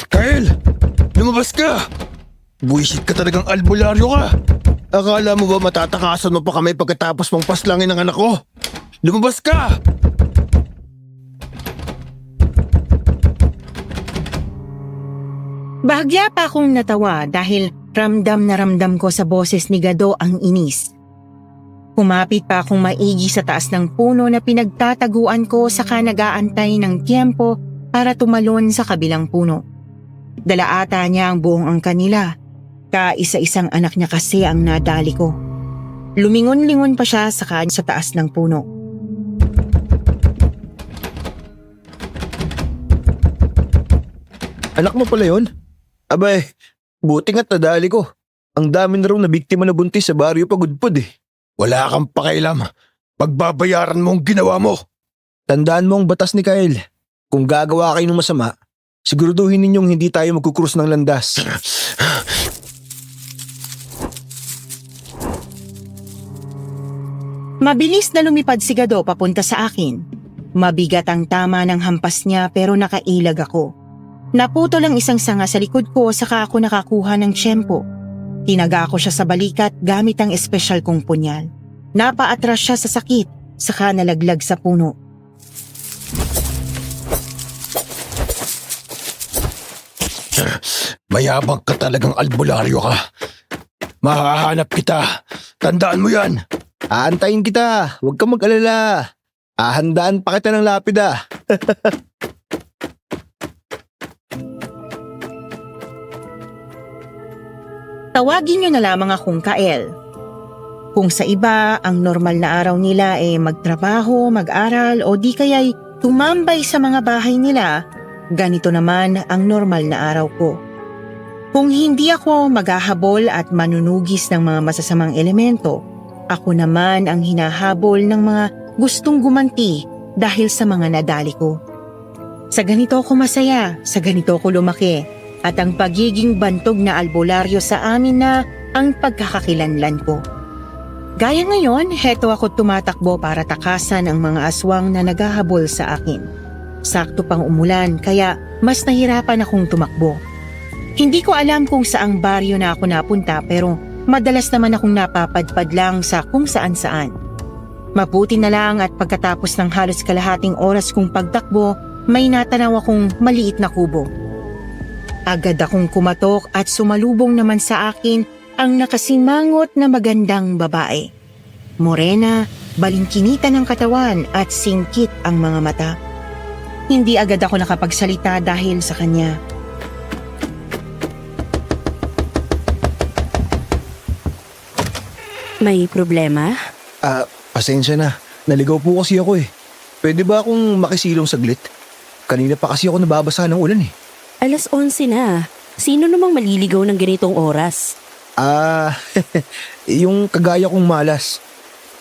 Kyle! Lumabas ka! Buwisit ka talagang albularyo ka! Akala mo ba matatakasan mo pa kami pagkatapos mong paslangin ang anak ko? Lumabas ka! Bahagya pa akong natawa dahil ramdam na ramdam ko sa boses ni Gado ang inis. Kumapit pa akong maigi sa taas ng puno na pinagtataguan ko saka nag-aantay ng tiyempo para tumalon sa kabilang puno. Dala ata niya ang buong angkan nila. Kaisa-isang anak niya kasi ang nadali ko. Lumingon-lingon pa siya sa taas ng puno. Anak mo pala yun? Abay, buti nga't nadali ko. Ang dami na raw na biktima na buntis sa baryo Pagudpud eh. Wala kang pakialam. Pagbabayaran mo ang ginawa mo. Tandaan mo ang batas ni Kyle. Kung gagawa kayo ng masama, siguraduhin ninyong hindi tayo magkukrus ng landas. Mabilis na lumipad si Gado papunta sa akin. Mabigat ang tama ng hampas niya pero nakailag ako. Naputol ang isang sanga sa likod ko saka ako nakakuha ng tiyempo. Tinaga ko siya sa balikat gamit ang espesyal kong punyal. Napaatras siya sa sakit saka nalaglag sa puno. Mayabang ka talagang albularyo ka. Mahahanap kita. Tandaan mo yan. Aantayin kita. Huwag kang mag-alala. Ahandaan pa kita ng lapida. Tawagin niyo na lamang akong Kael. Kung sa iba, ang normal na araw nila ay magtrabaho, mag-aral o di kaya'y tumambay sa mga bahay nila, ganito naman ang normal na araw ko. Kung hindi ako maghahabol at manunugis ng mga masasamang elemento, ako naman ang hinahabol ng mga gustong gumanti dahil sa mga nadali ko. Sa ganito ako masaya, sa ganito ako lumaki. At ang pagiging bantog na albularyo sa amin na ang pagkakakilanlan ko. Gaya ngayon, heto ako tumatakbo para takasan ang mga aswang na naghahabol sa akin. Sakto pang umulan kaya mas nahirapan akong tumakbo. Hindi ko alam kung saang baryo na ako napunta pero madalas naman akong napapadpad lang sa kung saan-saan. Mabuti na lang at pagkatapos ng halos kalahating oras kong pagtakbo, may natanaw akong maliit na kubo. Agad akong kumatok at sumalubong naman sa akin ang nakasimangot na magandang babae. Morena, balingkinita ng katawan at singkit ang mga mata. Hindi agad ako nakapagsalita dahil sa kanya. May problema? Pasensya na. Naligaw po kasi ako eh. Pwede ba akong makisilong saglit? Kanina pa kasi ako nababasa ng ulan eh. 11:00 na. Sino namang maliligaw ng ganitong oras? Yung kagaya kong malas.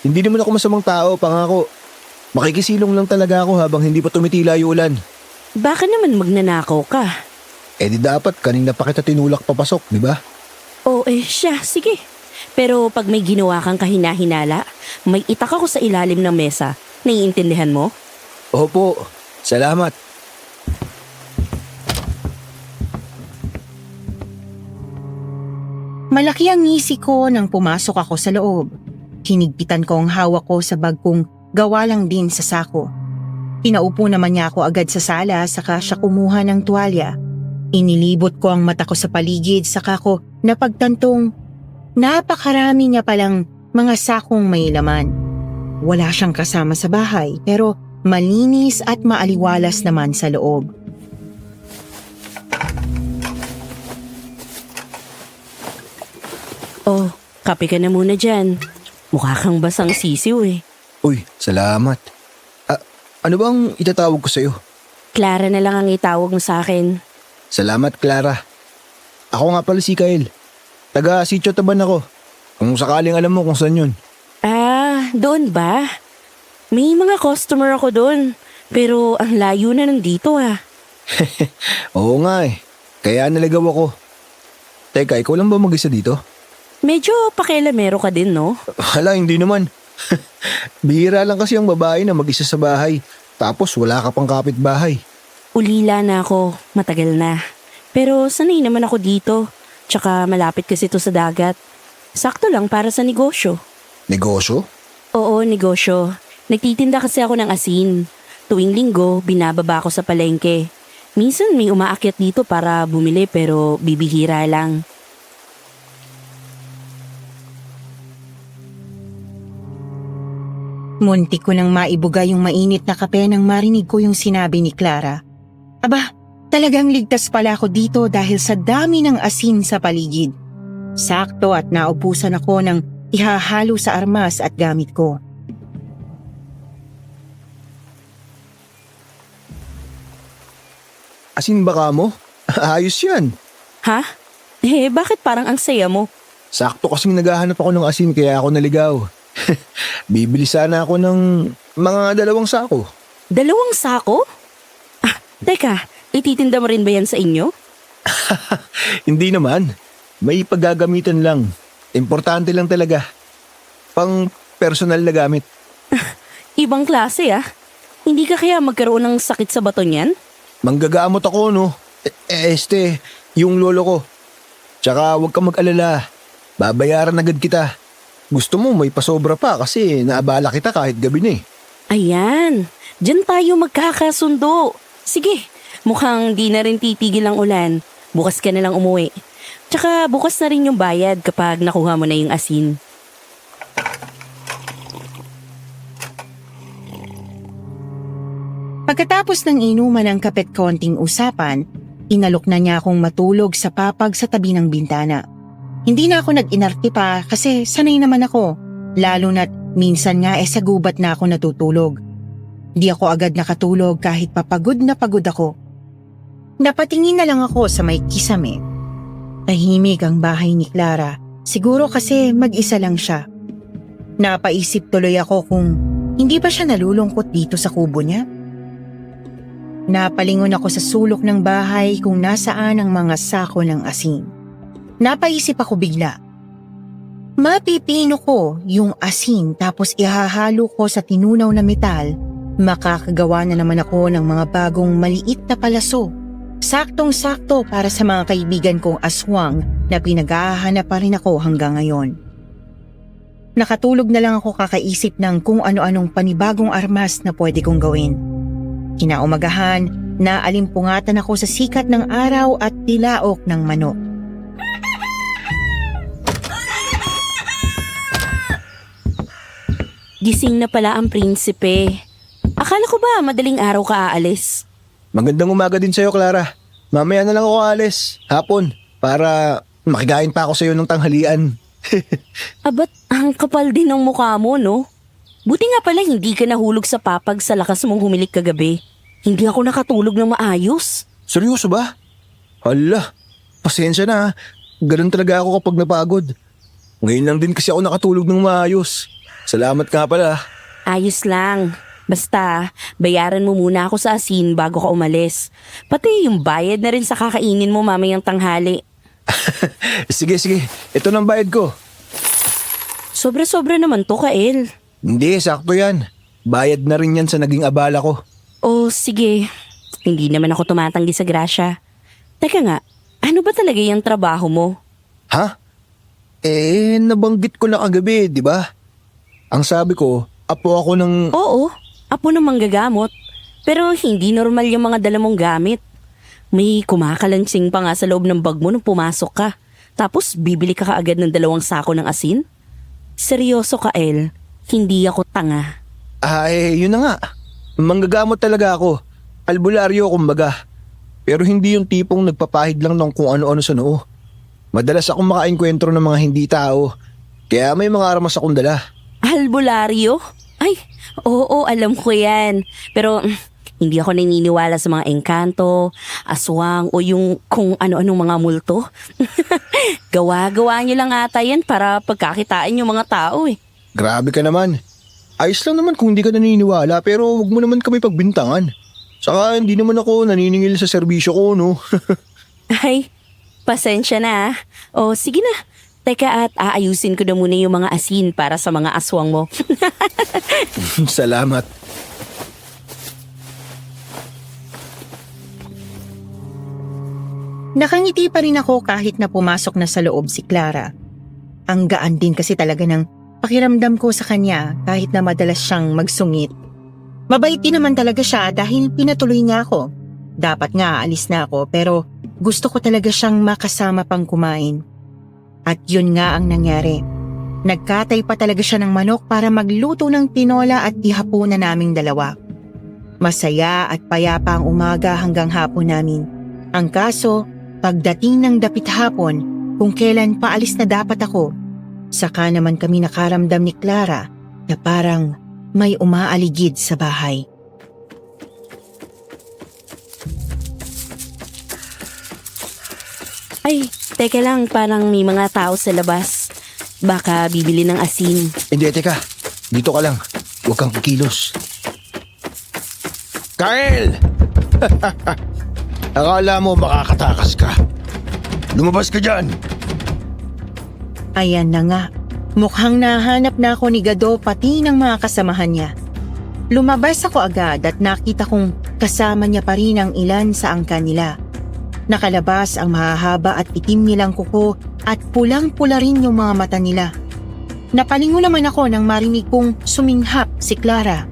Hindi naman ako masamang tao, pangako. Makikisilong lang talaga ako habang hindi pa tumitila yung ulan. Baka naman magnanakaw ka. Di dapat kanina pa kita tinulak papasok, di ba? Siya, sige. Pero pag may ginawa kang kahina-hinala, may itak ako sa ilalim ng mesa. Naiintindihan mo? Opo, salamat. Malaki ang ngisi ko nang pumasok ako sa loob. Hinigpitan ko ang hawak ko sa bag kong gawa lang din sa sako. Pinaupo naman niya ako agad sa sala saka siya kumuha ng tuwalya. Inilibot ko ang mata ko sa paligid saka ko napagtantong napakarami niya palang mga sakong may laman. Wala siyang kasama sa bahay pero malinis at maaliwalas naman sa loob. Kape ka na muna dyan. Mukha kang basang sisiw eh. Uy, salamat. Ano bang itatawag ko sa'yo? Clara na lang ang itawag mo sa akin. Salamat, Clara. Ako nga pala si Kyle. Taga Sitio Taban ako. Kung sakaling alam mo kung saan yun. Doon ba? May mga customer ako doon. Pero ang layo na nandito ah. Oo nga eh. Kaya naligaw ako. Teka, ikaw lang ba mag-isa dito? Medyo pakialamero ka din, no? Hala, hindi naman. Bihira lang kasi ang babae na mag-isa sa bahay. Tapos wala ka pang kapitbahay. Ulila na ako, matagal na. Pero sanay naman ako dito. Tsaka malapit kasi ito sa dagat. Sakto lang para sa negosyo. Negosyo? Oo, negosyo. Nagtitinda kasi ako ng asin. Tuwing linggo, binababa ako sa palengke. Minsan may umaakyat dito para bumili pero bibihira lang. Muntik ko nang maibuga yung mainit na kape nang marinig ko yung sinabi ni Clara. Aba, talagang ligtas pala ako dito dahil sa dami ng asin sa paligid. Sakto at naubusan ako ng ihahalo sa armas at gamit ko. Asin baka mo? Ayos yan. Ha? Bakit parang ang saya mo? Sakto kasing naghahanap ako ng asin kaya ako naligaw. Bibili sana ako ng mga 2 sako. 2 sako? Teka, ititinda mo rin ba yan sa inyo? Hindi naman. May paggagamitan lang. Importante lang talaga. Pang personal na gamit. Ibang klase Hindi ka kaya magkaroon ng sakit sa bato niyan? Manggagamot ako, no? Yung lolo ko. Tsaka huwag kang mag-alala. Babayaran agad kita. Gusto mo may pasobra pa kasi naabala kita kahit gabi na eh. Ayan, dyan tayo magkakasundo. Sige, mukhang di na rin titigil ang ulan. Bukas ka na lang umuwi. Tsaka bukas na rin yung bayad kapag nakuha mo na yung asin. Pagkatapos ng inuman ng kapet konting usapan, inalok na niya akong matulog sa papag sa tabi ng bintana. Hindi na ako nag-inarte pa kasi sanay naman ako, lalo na't minsan nga sa gubat na ako natutulog. Di ako agad nakatulog kahit papagod na pagod ako. Napatingin na lang ako sa may kisame. Tahimik ang bahay ni Clara, siguro kasi mag-isa lang siya. Napaisip tuloy ako kung hindi ba siya nalulungkot dito sa kubo niya. Napalingon ako sa sulok ng bahay kung nasaan ang mga sako ng asin. Napaisip ako bigla. Mapipino ko yung asin tapos ihahalo ko sa tinunaw na metal. Makakagawa na naman ako ng mga bagong maliit na palaso. Saktong-sakto para sa mga kaibigan kong aswang na pinaghahanap pa rin ako hanggang ngayon. Nakatulog na lang ako kakaisip ng kung ano-anong panibagong armas na pwede kong gawin. Kinaumagahan, naalimpungatan ako sa sikat ng araw at tilaok ng manok. Gising na pala ang prinsipe. Akala ko ba madaling araw ka aalis? Magandang umaga din sa'yo, Clara. Mamaya na lang ako alis, hapon, para makigain pa ako sa'yo ng tanghalian. Abat, ang kapal din ng mukha mo, no? Buti nga pala hindi ka nahulog sa papag sa lakas mong humilik kagabi. Hindi ako nakatulog ng maayos. Seryoso ba? Hala, pasensya na ha. Ganun talaga ako kapag napagod. Ngayon lang din kasi ako nakatulog ng maayos. Salamat nga pala. Ayos lang. Basta, bayaran mo muna ako sa asin bago ka umalis. Pati yung bayad na rin sa kakainin mo mamayang tanghali. Sige. Ito ng bayad ko. Sobra-sobra naman to, Kael. Hindi, sakto yan. Bayad na rin yan sa naging abala ko. Oh, sige. Hindi naman ako tumatanggi sa grasya. Teka nga, ano ba talaga yung trabaho mo? Ha? Nabanggit ko na kagabi, di ba? Ang sabi ko, apo ako ng... Oo, apo ng manggagamot. Pero hindi normal yung mga dala mong gamit. May kumakalansing pa nga sa loob ng bag mo nung pumasok ka. Tapos bibili ka kaagad ng 2 sako ng asin? Seryoso ka, El. Hindi ako tanga. Yun na nga. Manggagamot talaga ako. Albularyo kumbaga. Pero hindi yung tipong nagpapahid lang ng kung ano-ano sa noo. Madalas akong makaengkwentro ng mga hindi tao. Kaya may mga armas akong dala. Albularyo? Ay, oo, alam ko yan. Pero hindi ako naniniwala sa mga engkanto, aswang o yung kung ano-anong mga multo. Gawa-gawa niyo lang ata yan para pagkakitain yung mga tao eh. Grabe ka naman. Ayos lang naman kung hindi ka naniniwala pero wag mo naman kami pagbintangan. Saka hindi naman ako naniningil sa serbisyo ko, no? Ay, pasensya na. O sige na. Teka at aayusin ko na muna yung mga asin para sa mga aswang mo. Salamat. Nakangiti pa rin ako kahit na pumasok na sa loob si Clara. Ang gaan din kasi talaga ng pakiramdam ko sa kanya kahit na madalas siyang magsungit. Mabait din naman talaga siya dahil pinatuloy niya ako. Dapat nga aalis na ako pero gusto ko talaga siyang makasama pang kumain. At yun nga ang nangyari. Nagkatay pa talaga siya ng manok para magluto ng tinola at ihapunan naming dalawa. Masaya at payapa ang umaga hanggang hapon namin. Ang kaso, pagdating ng dapit hapon, kung kailan paalis na dapat ako, saka naman kami nakaramdam ni Clara na parang may umaaligid sa bahay. Ay, teka lang, parang may mga tao sa labas. Baka bibili ng asin. Hindi, teka. Dito ka lang. Huwag kang kikilos. Kyle! Akala mo makakatakas ka. Lumabas ka dyan. Ayan na nga. Mukhang nahanap na ako ni Gado pati ng mga kasamahan niya. Lumabas ako agad at nakita kong kasama niya pa rin ang ilan sa angkan nila. Nakalabas ang mahahaba at itim nilang kuko at pulang-pula rin yung mga mata nila. Napalingon naman ako nang marinig kong suminghap si Clara.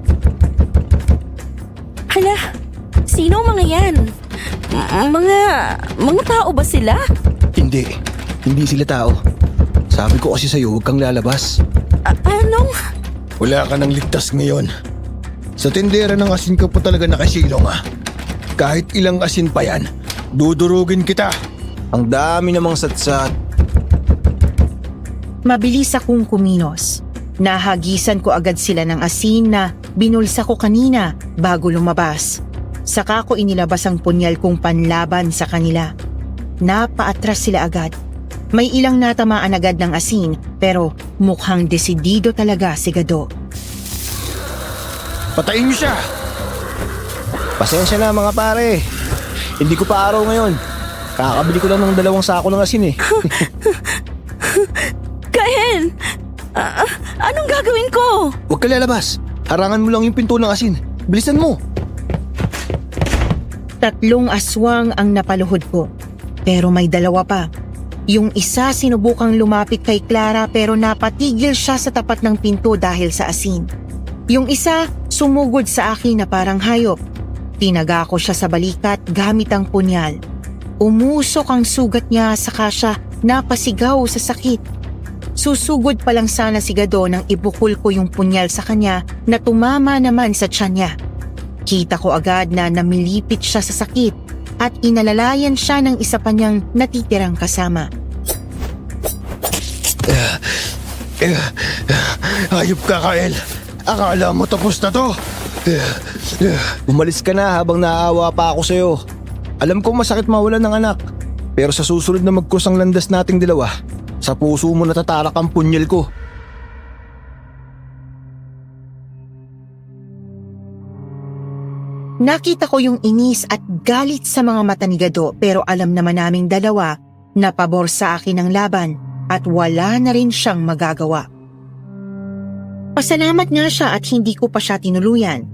Hala, sino ang mga yan? Mga tao ba sila? Hindi sila tao. Sabi ko kasi sa'yo, huwag kang lalabas. Anong? Wala ka nang ligtas ngayon. Sa tindera ng asin ka po talaga nakasilong ah. Kahit ilang asin pa yan, dudurugin kita. Ang dami namang satsat. Mabilis akong kuminos. Nahagisan ko agad sila ng asin na binulsa ko kanina bago lumabas. Saka ko inilabas ang punyal kong panlaban sa kanila. Napaatras sila agad. May ilang natamaan agad ng asin pero mukhang desidido talaga si Gado. Patayin niyo siya! Pasensya na mga pare. Hindi ko pa araw ngayon. Kakabili ko lang ng 2 sako ng asin eh. Kael! Anong gagawin ko? Huwag ka lalabas. Harangan mo lang yung pinto ng asin. Bilisan mo. 3 aswang ang napaluhod ko. Pero may 2 pa. Yung isa sinubukang lumapit kay Clara pero napatigil siya sa tapat ng pinto dahil sa asin. Yung isa sumugod sa akin na parang hayop. Tinaga ko siya sa balikat gamit ang punyal. Umusok ang sugat niya saka siya napasigaw sa sakit. Susugod pa lang sana si Gado nang ibukol ko yung punyal sa kanya na tumama naman sa tiyan niya. Kita ko agad na namilipit siya sa sakit at inalalayan siya ng isa pa niyang natitirang kasama. Hayop ka, Kyle. Akala mo tapos na to. Umalis ka na habang naaawa pa ako sa'yo. Alam kong masakit mawalan ng anak. Pero sa susunod na magkusang landas nating 2, sa puso mo natatarak ang punyal ko. Nakita ko yung inis at galit sa mga mata ni Gado pero alam naman naming 2 na pabor sa akin ang laban at wala na rin siyang magagawa. Pasalamat nga siya at hindi ko pa siya tinuluyan.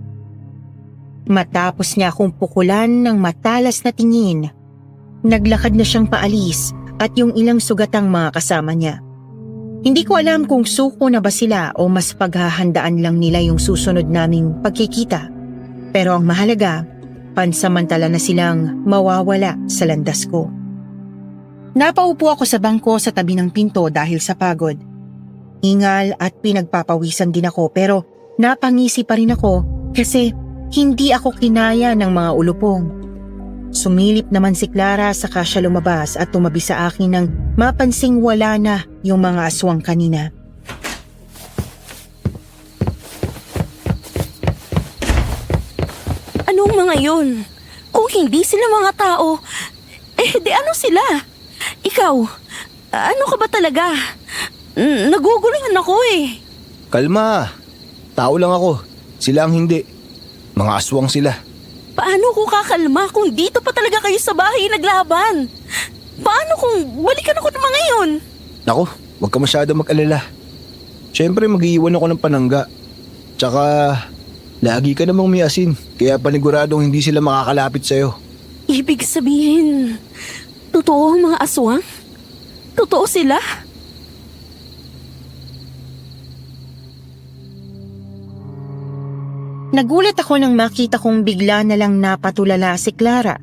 Matapos niya akong pukulan ng matalas na tingin, naglakad na siyang paalis at yung ilang sugatang mga kasama niya. Hindi ko alam kung suko na ba sila o mas paghahandaan lang nila yung susunod naming pagkikita. Pero ang mahalaga, pansamantala na silang mawawala sa landas ko. Napaupo ako sa bangko sa tabi ng pinto dahil sa pagod. Ingal at pinagpapawisan din ako pero napangisi pa rin ako kasi hindi ako kinaya ng mga ulupong. Sumilip naman si Clara saka siya lumabas at tumabi sa akin nang mapansing wala na yung mga aswang kanina. Anong mga yun? Kung hindi sila mga tao, di ano sila? Ikaw, ano ka ba talaga? Nagugulingan ako eh. Kalma. Tao lang ako. Sila ang hindi. Mga aswang sila. Paano ko kakalma kung dito pa talaga kayo sa bahay naglaban? Paano kung balikan ako ng mga yun? Naku, huwag ka masyado mag-alala. Siyempre mag-iiwan ako ng panangga. Tsaka, lagi ka namang may asin. Kaya paniguradong hindi sila makakalapit sa'yo. Ibig sabihin, Totoo ang mga aswang? Totoo sila? Nagulat ako nang makita kong bigla na lang napatulala si Clara.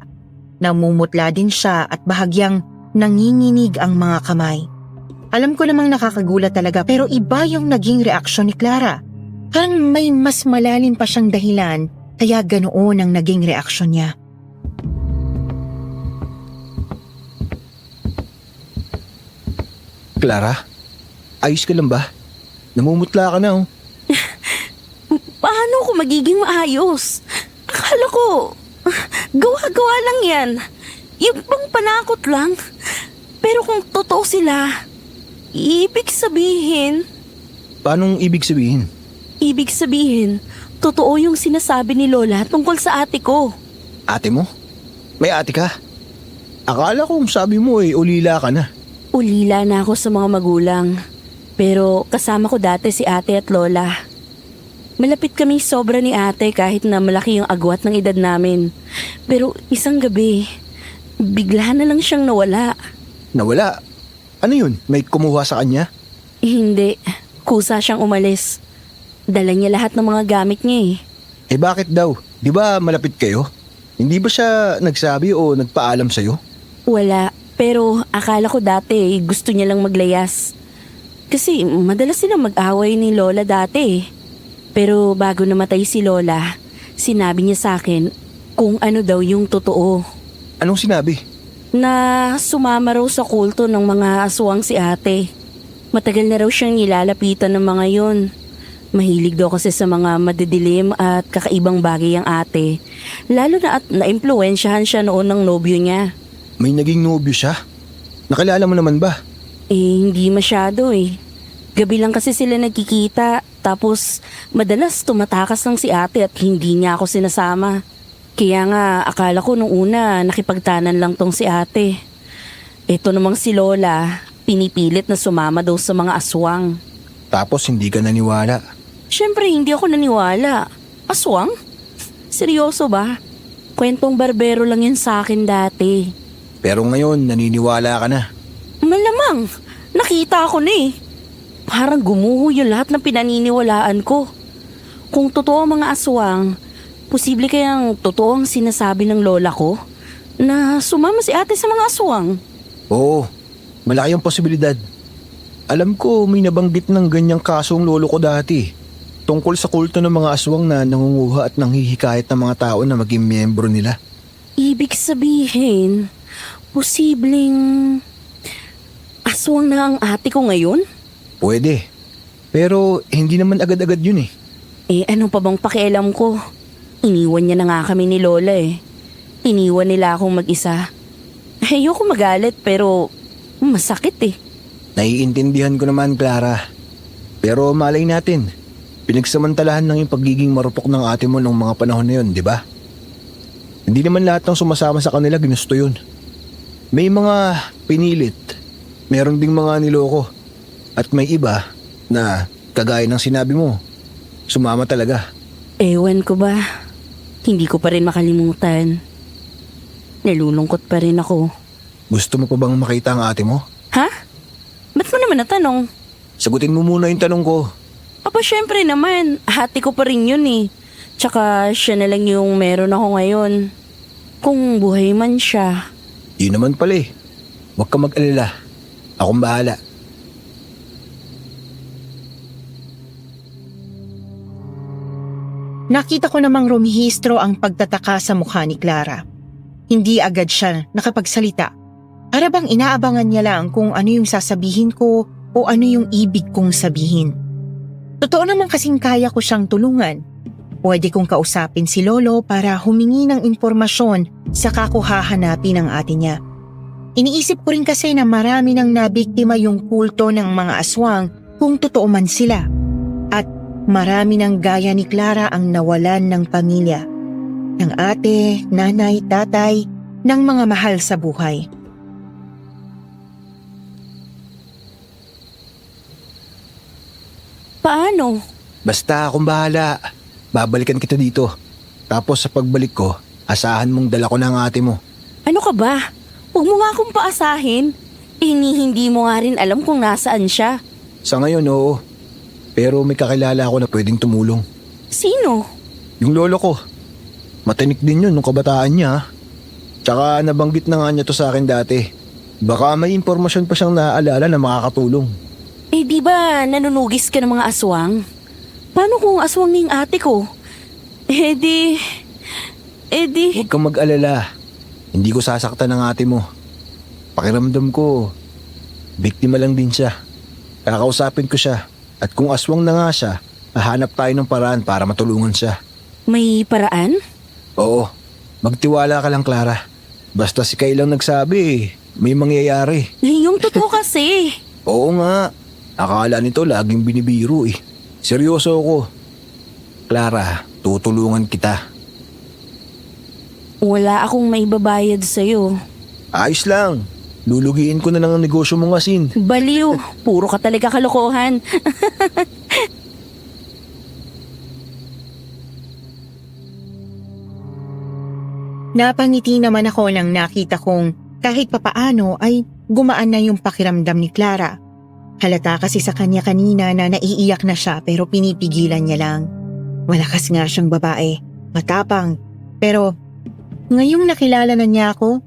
Namumutla din siya at bahagyang nanginginig ang mga kamay. Alam ko namang nakakagulat talaga pero iba yung naging reaksyon ni Clara. Parang may mas malalim pa siyang dahilan kaya ganoon ang naging reaksyon niya. Clara, ayos ka lang ba? Namumutla ka na oh. Paano ako magiging maayos? Akala ko, gawa-gawa lang yan. Yung bang panakot lang. Pero kung totoo sila, ibig sabihin, Paanong ibig sabihin? totoo yung sinasabi ni Lola tungkol sa ate ko. Ate mo? May ate ka? Akala ko sabi mo ulila ka na. Ulila na ako sa mga magulang. Pero kasama ko dati si ate at lola. Malapit kami sobra ni ate kahit na malaki yung agwat ng edad namin. Pero isang gabi, bigla na lang siyang nawala. Nawala? Ano yun? May kumuha sa kanya? Hindi, kusa siyang umalis. Dala niya lahat ng mga gamit niya eh. Bakit daw? Di ba malapit kayo? Hindi ba siya nagsabi o nagpaalam sa'yo? Wala, pero akala ko dati gusto niya lang maglayas. Kasi madalas silang mag-away ni Lola dati eh. Pero bago namatay si Lola, sinabi niya sa akin kung ano daw yung totoo. Anong sinabi? Na sumama raw sa kulto ng mga aswang si ate. Matagal na raw siyang nilalapitan ng mga yun. Mahilig daw kasi sa mga madidilim at kakaibang bagay ang ate. Lalo na at naimpluwensyahan siya noon ng nobyo niya. May naging nobyo siya? Nakilala mo naman ba? Hindi masyado eh. Gabi lang kasi sila nagkikita. Tapos madalas tumatakas lang si ate at hindi niya ako sinasama. Kaya nga akala ko nung una nakipagtanan lang tong si ate. Ito namang si Lola, pinipilit na sumama daw sa mga aswang. Tapos hindi ka naniwala. Siyempre hindi ako naniwala. Aswang? Seryoso ba? Kwentong barbero lang yan sa akin dati. Pero ngayon naniniwala ka na. Malamang, nakita ko na eh. Parang gumuho yung lahat ng pinaniniwalaan ko. Kung totoo ang mga aswang, posible kayang totoo ang sinasabi ng lola ko na sumama si ate sa mga aswang. Oo, malaki ang posibilidad. Alam ko may nabanggit ng ganyang kaso ang lolo ko dati. Tungkol sa kulto ng mga aswang na nangunguha at nanghihikayat ng mga tao na maging miyembro nila. Ibig sabihin, posibleng aswang na ang ate ko ngayon? Pwede. Pero hindi naman agad-agad yun eh. Ano pa bang pakialam ko? Iniwan niya na nga kami ni Lola eh. Iniwan nila akong mag-isa. Ayoko magalit pero masakit eh. Naiintindihan ko naman, Clara. Pero malay natin, pinagsamantalahan lang yung pagiging marupok ng ate mo nung mga panahon na yun, di ba? Hindi naman lahat ng sumasama sa kanila ginusto yun. May mga pinilit, meron ding mga niloko. At may iba na, kagaya ng sinabi mo, sumama talaga. Ewan ko ba, hindi ko pa rin makalimutan. Nalulungkot pa rin ako. Gusto mo pa bang makita ang ate mo? Ha? Ba't mo naman natanong? Sagutin mo muna yung tanong ko. Aba syempre naman, ate ko pa rin yun eh. Tsaka siya na lang yung meron ako ngayon. Kung buhay man siya. Yun naman pala eh. Huwag ka mag-alala. Akong bahala. Nakita ko namang rumihistro ang pagtataka sa mukha ni Clara. Hindi agad siya nakapagsalita. Para bang inaabangan niya lang kung ano yung sasabihin ko o ano yung ibig kong sabihin. Totoo naman kasing kaya ko siyang tulungan. Pwede kong kausapin si Lolo para humingi ng impormasyon sa kakuhahanapin ng ate niya. Iniisip ko rin kasi na marami nang nabiktima yung kulto ng mga aswang kung totoo man sila. At marami ng gaya ni Clara ang nawalan ng pamilya. Ng ate, nanay, tatay, ng mga mahal sa buhay. Paano? Basta akong bahala. Babalikan kita dito. Tapos sa pagbalik ko, asahan mong dala ko ng ate mo. Ano ka ba? Huwag mo nga akong paasahin. Hindi mo nga rin alam kung nasaan siya. Sa ngayon, oo. Pero may kakilala ako na pwedeng tumulong. Sino? Yung lolo ko. Matinik din yun nung kabataan niya. Tsaka nabanggit na nga niya to sa akin dati. Baka may impormasyon pa siyang naaalala na makakatulong. Di ba nanunugis ka ng mga aswang? Paano kung aswang ng ate ko? Di... Huwag kang mag-alala. Hindi ko sasaktan ng ate mo. Pakiramdam ko, biktima lang din siya. Kakausapin ko siya. At kung aswang na nga siya, hahanap tayo ng paraan para matulungan siya. May paraan? Oo, magtiwala ka lang, Clara. Basta si Kay lang nagsabi, may mangyayari. Yung totoo kasi. Oo nga, akala nito laging binibiro eh. Seryoso ako. Clara, tutulungan kita. Wala akong maibabayad sa'yo. Ayos lang, lulugiin ko na lang ang negosyo mong asin. Baliw, puro ka talaga kalokohan. Napangiti naman ako nang nakita kong kahit papaano ay gumaan na yung pakiramdam ni Clara. Halata kasi sa kanya kanina na naiiyak na siya pero pinipigilan niya lang. Malakas nga siyang babae, matapang. Pero ngayong nakilala na niya ako,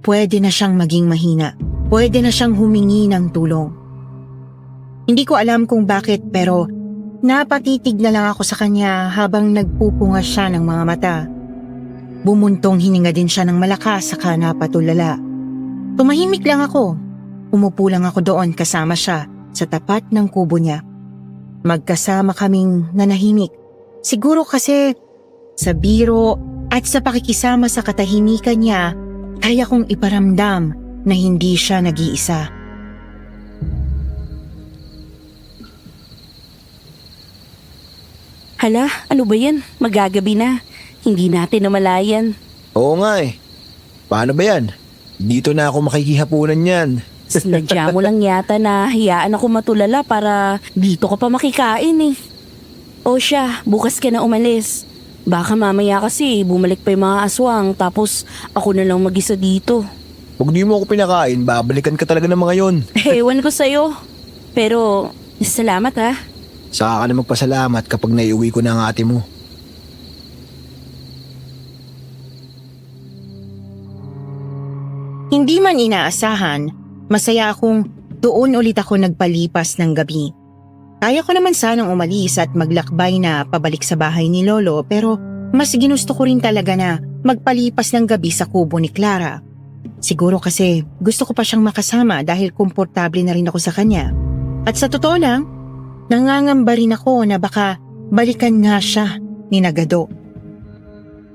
pwede na siyang maging mahina. Pwede na siyang humingi ng tulong. Hindi ko alam kung bakit pero napatitig na lang ako sa kanya habang nagpupunga siya ng mga mata. Bumuntong hininga din siya ng malakas saka napatulala. Tumahimik lang ako. Umupo lang ako doon kasama siya sa tapat ng kubo niya. Magkasama kaming nanahimik. Siguro kasi sa biro at sa pakikisama sa katahimikan niya, kaya kong iparamdam na hindi siya nag-iisa. Hala, ano ba yan? Magagabi na. Hindi natin namalayan. Oo nga eh. Paano ba yan? Dito na ako makikihapunan yan. Sinadya mo lang yata na hiyaan ako matulala para dito ka pa makikain eh. O siya, bukas ka na umalis. Baka mamaya kasi bumalik pa yung mga aswang tapos ako na lang mag-isa dito. Pag di mo ako pinakain, babalikan ka talaga ng mga yon. Ewan ko sa'yo. Pero salamat ha. Saka ka na magpasalamat kapag naiuwi ko na ang ate mo. Hindi man inaasahan, masaya akong doon ulit ako nagpalipas ng gabi. Kaya ko naman sanang umalis at maglakbay na pabalik sa bahay ni Lolo pero mas ginusto ko rin talaga na magpalipas ng gabi sa kubo ni Clara. Siguro kasi gusto ko pa siyang makasama dahil komportable na rin ako sa kanya. At sa totoo lang, nangangamba rin ako na baka balikan nga siya ni Nagado.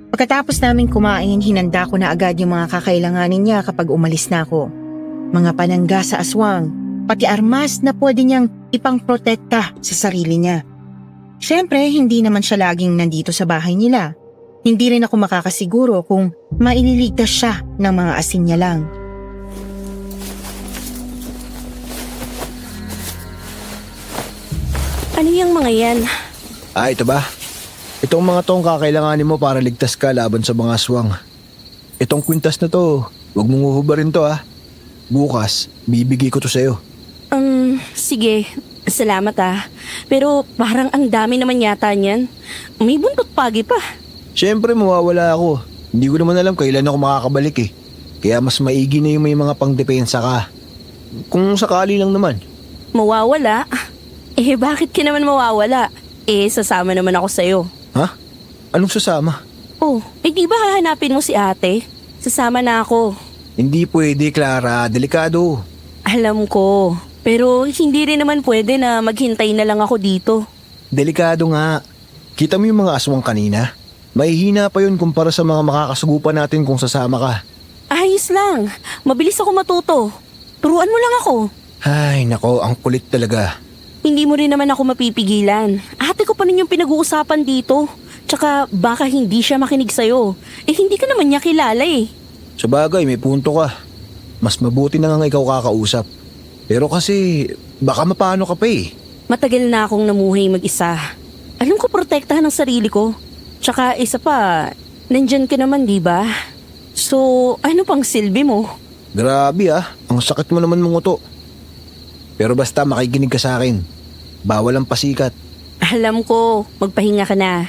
Pagkatapos namin kumain, hinanda ko na agad yung mga kakailanganin niya kapag umalis na ako. Mga panangga sa aswang, pati armas na pwede niyang ipangprotekta sa sarili niya. Siyempre, hindi naman siya laging nandito sa bahay nila. Hindi rin ako makakasiguro kung maililigtas siya ng mga asin niya lang. Ano yung mga yan? Ito ba? Itong mga tong kakailanganin mo para ligtas ka laban sa mga aswang. Itong kwintas na to, huwag mong uhubarin to ah. Bukas, bibigay ko to sa'yo. Sige. Salamat ah. Pero parang ang dami naman yata niyan. May buntot pagi pa. Siyempre mawawala ako. Hindi ko naman alam kailan ako makakabalik eh. Kaya mas maigi na yung may mga pangdepensa ka. Kung sakali lang naman. Mawawala? Bakit ka naman mawawala? Sasama naman ako sa'yo. Ha? Anong sasama? Oh, di ba hahanapin mo si ate? Sasama na ako. Hindi pwede, Clara. Delikado. Alam ko. Pero hindi rin naman pwede na maghintay na lang ako dito. Delikado nga. Kita mo yung mga aswang kanina? Mahihina pa yun kumpara sa mga makakasugupan natin kung sasama ka. Ayos lang. Mabilis ako matuto. Turuan mo lang ako. Ay, nako, ang kulit talaga. Hindi mo rin naman ako mapipigilan. Ate ko pa rin yung pinag-uusapan dito. Tsaka baka hindi siya makinig sa'yo. Hindi ka naman niya kilala eh. Sa bagay, may punto ka. Mas mabuti na nga ikaw kakausap. Pero kasi, baka mapano ka pa eh. Matagal na akong namuhay mag-isa. Alam ko protektahan ang sarili ko. Tsaka isa pa, nandyan ka naman, di ba? So, ano pang silbi mo? Grabe ang sakit mo naman munguto. Pero basta makikinig ka sa akin. Bawal ang pasikat. Alam ko, magpahinga ka na.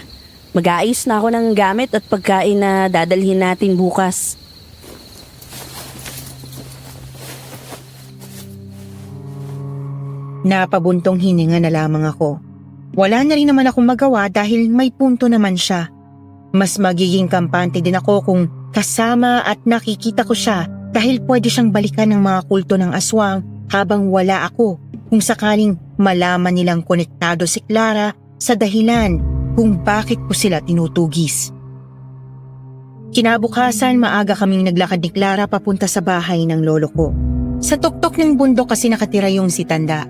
Mag-aayos na ako ng gamit at pagkain na dadalhin natin bukas. Napabuntong hininga na lamang ako. Wala na rin naman akong magawa dahil may punto naman siya. Mas magiging kampante din ako kung kasama at nakikita ko siya dahil pwede siyang balikan ng mga kulto ng aswang habang wala ako kung sakaling malaman nilang konektado si Clara sa dahilan kung bakit ko sila tinutugis. Kinabukasan, maaga kaming naglakad ni Clara papunta sa bahay ng lolo ko. Sa tuktok ng bundok kasi nakatira yung si Tanda.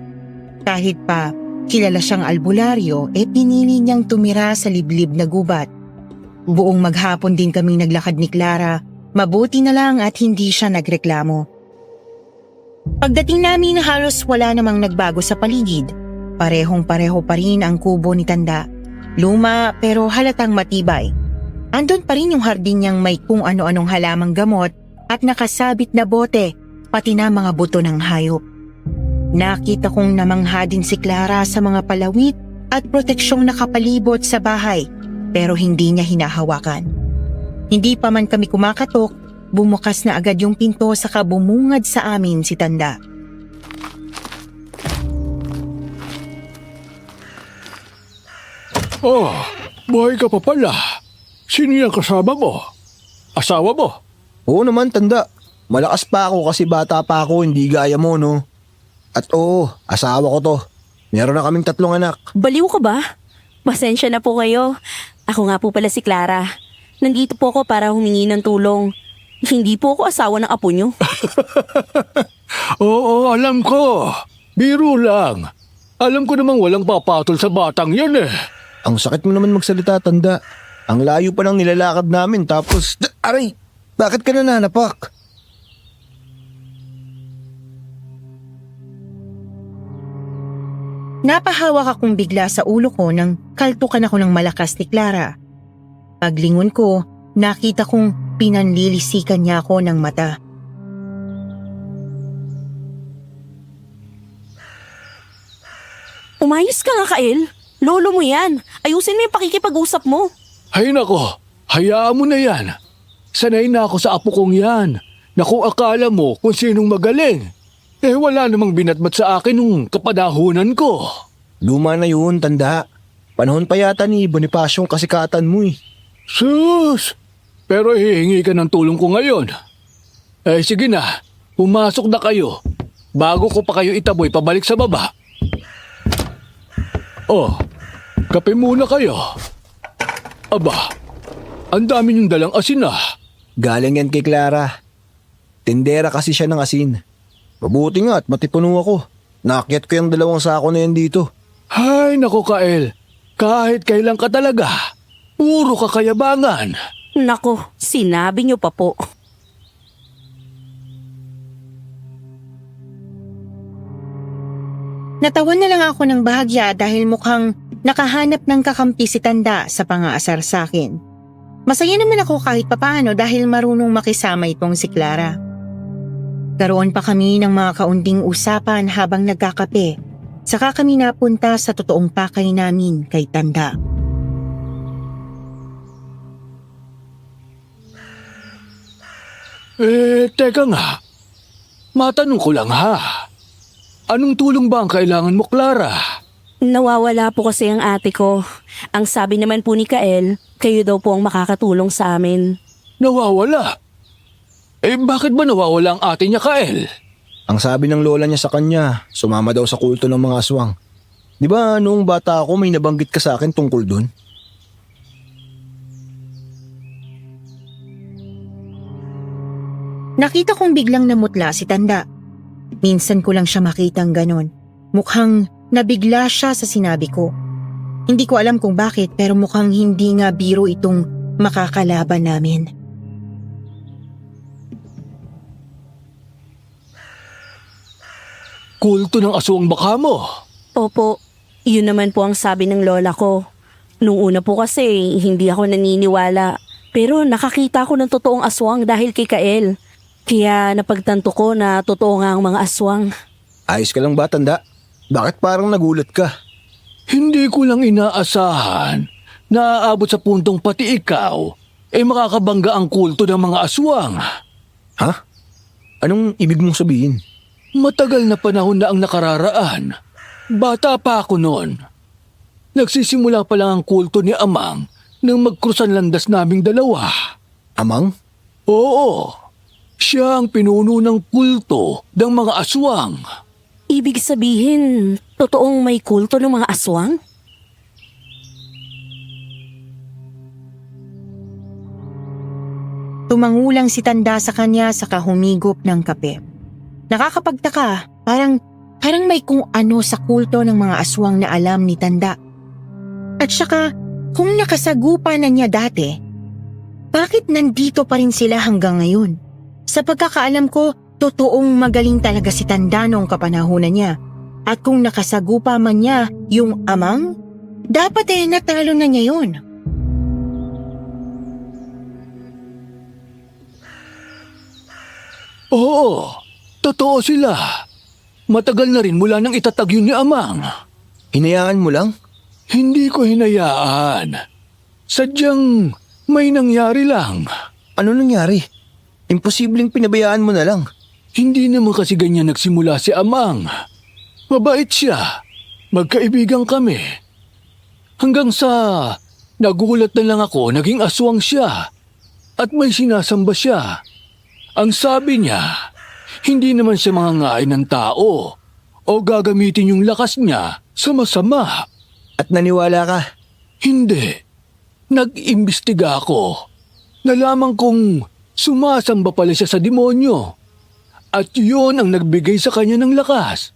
Kahit pa kilala siyang albularyo, pinili niyang tumira sa liblib na gubat. Buong maghapon din kaming naglakad ni Clara, mabuti na lang at hindi siya nagreklamo. Pagdating namin halos wala namang nagbago sa paligid. Parehong-pareho pa rin ang kubo ni Tanda. Luma pero halatang matibay. Andun pa rin yung hardin niyang may kung ano-anong halamang gamot at nakasabit na bote, pati na mga buto ng hayop. Nakita kong namangha din si Clara sa mga palawit at proteksyong nakapalibot sa bahay pero hindi niya hinahawakan. Hindi pa man kami kumakatok, bumukas na agad yung pinto saka bumungad sa amin si Tanda. Oh, buhay ka pa pala. Sino yung kasama mo? Asawa mo? Oo naman, Tanda. Malakas pa ako kasi bata pa ako, hindi gaya mo, no? At oo, asawa ko to. Meron na kaming 3 anak. Baliw ka ba? Pasensya na po kayo. Ako nga po pala si Clara. Nandito po ako para humingi ng tulong. Hindi po ako asawa ng apo nyo. Oo, alam ko. Biro lang. Alam ko namang walang papatol sa batang yan eh. Ang sakit mo naman magsalita, Tanda. Ang layo pa ng nilalakad namin tapos... Aray! Bakit ka nananapak? Napahawak akong bigla sa ulo ko nang kaltukan ako ng malakas ni Clara. Paglingon ko, nakita kong pinanlilisikan niya ako ng mata. Umayos ka nga, Kael. Lolo mo yan. Ayusin mo yung pakikipag-usap mo. Hay nako, hayaan mo na yan. Sanay na ako sa apo kong yan. Na kung akala mo kung sinong magaling. Wala namang binatbat sa akin nung kapanahunan ko. Luma na yun, Tanda. Panahon pa yata ni Bonifacio ang kasikatan mo eh. Sus! Pero hihingi ka ng tulong ko ngayon. Sige na, pumasok na kayo. Bago ko pa kayo itaboy pabalik sa baba. Oh, kape muna kayo. Aba, ang dami niyong dalang asin ah. Galing yan kay Clara. Tindera kasi siya ng asin. Mabuti nga at matipuno ako. Naakyat ko yung 2 sako na yan dito. Hay nako Kael, kahit kailan ka talaga. Puro kakayabangan. Nako, sinabi nyo pa po. Natawan na lang ako ng bahagya dahil mukhang nakahanap ng kakampi si Tanda sa pangaasar sa akin. Masaya naman ako kahit papaano dahil marunong makisama itong si Clara. Karoon pa kami ng mga kaunting usapan habang nagkakape. Saka kami napunta sa totoong pakay namin kay Tanda. Teka nga. Matanong ko lang ha. Anong tulong ba ang kailangan mo, Clara? Nawawala po kasi ang ate ko. Ang sabi naman po ni Kael, kayo daw po ang makakatulong sa amin. Nawawala? Bakit ba nawawala ang ate niya, Kael? Ang sabi ng lola niya sa kanya, sumama daw sa kulto ng mga aswang. Di ba noong bata ako may nabanggit ka sa akin tungkol dun? Nakita kong biglang namutla si Tanda. Minsan ko lang siya makitang ganon. Mukhang nabigla siya sa sinabi ko. Hindi ko alam kung bakit pero mukhang hindi nga biro itong makakalaban namin. Kulto ng aswang baka mo. Opo, yun naman po ang sabi ng lola ko. Nung una po kasi, hindi ako naniniwala. Pero nakakita ko ng totoong aswang dahil kay Kael. Kaya napagtanto ko na totoo nga ang mga aswang. Ayos ka lang ba, Tanda? Bakit parang nagulat ka? Hindi ko lang inaasahan na aabot sa puntong pati ikaw makakabangga ang kulto ng mga aswang. Ha? Anong ibig mong sabihin? Matagal na panahon na ang nakararaan. Bata pa ako noon. Nagsisimula pa lang ang kulto ni Amang nang magkrusan landas naming dalawa. Amang? Oo, siya ang pinuno ng kulto ng mga aswang. Ibig sabihin, totoong may kulto ng mga aswang? Tumangulang si Tanda sa kanya saka humigop ng kape. Nakakapagtaka, parang may kung ano sa kulto ng mga aswang na alam ni Tanda. At saka, kung nakasagupa na niya dati, bakit nandito pa rin sila hanggang ngayon? Sa pagkakaalam ko, totoong magaling talaga si Tanda noong kapanahunan niya. At kung nakasagupa man niya yung Amang, dapat natalo na niya yun. Oo, totoo sila. Matagal na rin mula nang itatag yun ni Amang. Hinayaan mo lang? Hindi ko hinayaan. Sadyang may nangyari lang. Ano nangyari? Imposibleng pinabayaan mo na lang. Hindi naman kasi ganyan nagsimula si Amang. Mabait siya. Magkaibigan kami. Hanggang sa nagulat na lang ako, naging aswang siya. At may sinasamba siya. Ang sabi niya, hindi naman siya mangangain ng tao o gagamitin yung lakas niya sa masama. At naniwala ka? Hindi. Nag-imbestiga ako. Nalaman kong sumasamba pala siya sa demonyo. At yun ang nagbigay sa kanya ng lakas.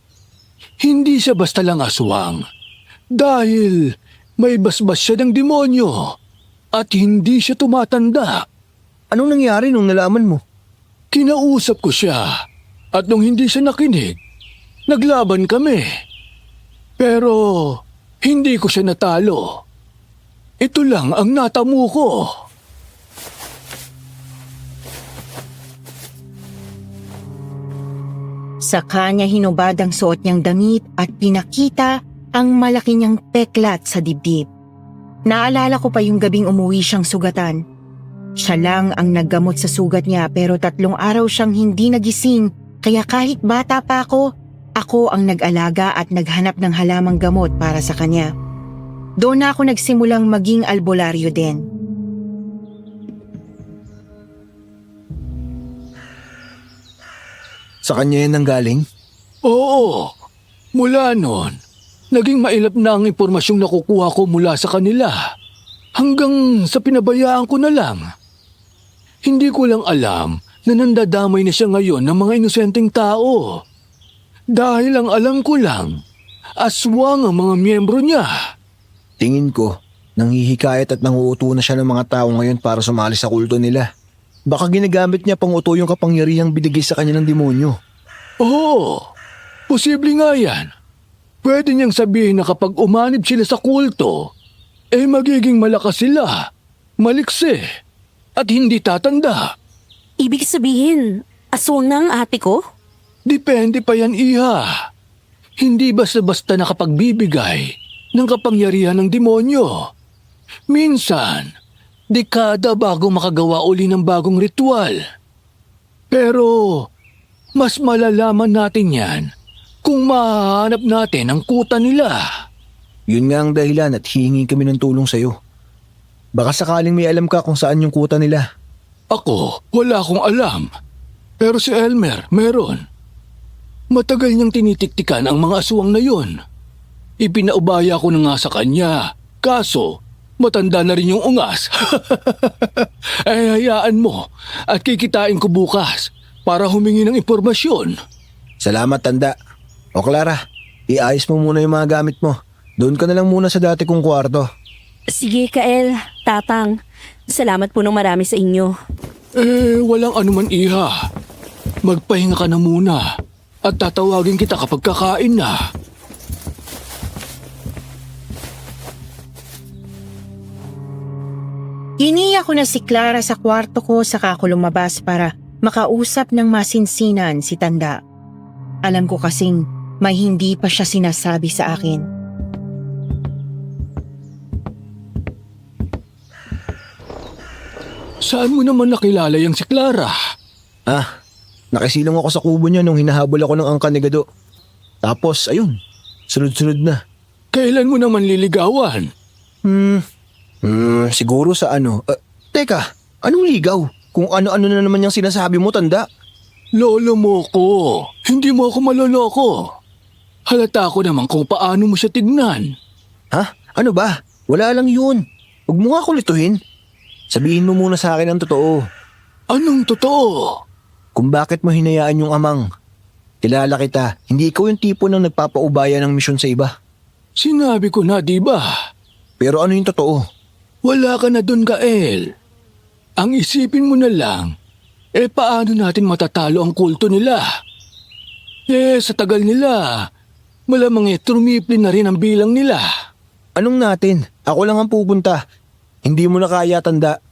Hindi siya basta lang aswang. Dahil may basbas siya ng demonyo. At hindi siya tumatanda. Anong nangyari nung nalaman mo? Kinausap ko siya. At nung hindi siya nakinig, naglaban kami. Pero hindi ko siya natalo. Ito lang ang natamo ko. Sa kanya hinubad ang suot niyang damit at pinakita ang malaki niyang peklat sa dibdib. Naalala ko pa yung gabing umuwi siyang sugatan. Siya lang ang naggamot sa sugat niya pero 3 araw siyang hindi nagising kaya kahit bata pa ako ang nag-alaga at naghanap ng halamang gamot para sa kanya. Doon na ako nagsimulang maging albularyo din. Sa kanya yan nanggaling? Oo. Mula noon, naging mailap na ang impormasyong nakukuha ko mula sa kanila. Hanggang sa pinabayaan ko na lang. Hindi ko lang alam na nandadamay na siya ngayon ng mga inosenteng tao. Dahil ang alam ko lang, aswang ang mga miyembro niya. Tingin ko, nanghihikayat at nanguuto na siya ng mga tao ngayon para sumali sa kulto nila. Baka ginagamit niya pang uto yung kapangyarihang binigay sa kanya ng demonyo. Oo, posible nga yan. Pwede niyang sabihin na kapag umanib sila sa kulto, magiging malakas sila, maliksi, at hindi tatanda. Ibig sabihin, aswang na ang ate ko? Depende pa yan, Iha. Hindi basta-basta nakapagbibigay ng kapangyarihan ng demonyo. Minsan, dekada bago makagawa uli ng bagong ritual. Pero, mas malalaman natin yan kung mahanap natin ang kuta nila. Yun nga ang dahilan at hihingi kami ng tulong sa'yo. Baka sakaling may alam ka kung saan yung kuta nila. Ako, wala akong alam. Pero si Elmer, meron. Matagal niyang tinitiktikan ang mga aswang na yun. Ipinaubaya ko na nga sa kanya. Kaso, matanda na rin yung ungas. Hayaan mo at kikitain ko bukas para humingi ng impormasyon. Salamat, Tanda. O Clara, iayos mo muna yung mga gamit mo. Doon ka na lang muna sa dati kong kwarto. Sige, Kael, Tatang. Salamat po ng marami sa inyo. Walang anuman, Iha. Magpahinga ka na muna at tatawagin kita kapag kakain na. Iniya ko na si Clara sa kwarto ko saka ako lumabas para makausap ng masinsinan si Tanda. Alam ko kasing may hindi pa siya sinasabi sa akin. Saan mo naman nakilala yung si Clara? Nakisilong ako sa kubo niya nung hinahabol ako ng angkan ni Gado. Tapos, ayun, sunod-sunod na. Kailan mo naman liligawan? Siguro sa ano. Teka, anong ligaw? Kung ano-ano na naman yung sinasabi mo, Tanda. Lolo mo ko. Hindi mo ako maloloko. Halata ko naman kung paano mo siya tignan. Ha? Ano ba? Wala lang yun. Huwag mo nga kulituhin. Sabihin mo muna sa akin ang totoo. Anong totoo? Kung bakit mo hinayaan yung amang. Kilala kita, hindi ikaw yung tipo ng nagpapaubaya ng misyon sa iba. Sinabi ko na, di ba? Pero ano yung totoo? Wala ka na dun, Gael. Ang isipin mo na lang, paano natin matatalo ang kulto nila? Sa tagal nila, malamang trumiple na rin ang bilang nila. Anong natin? Ako lang ang pupunta. Hindi mo na kaya, Tanda.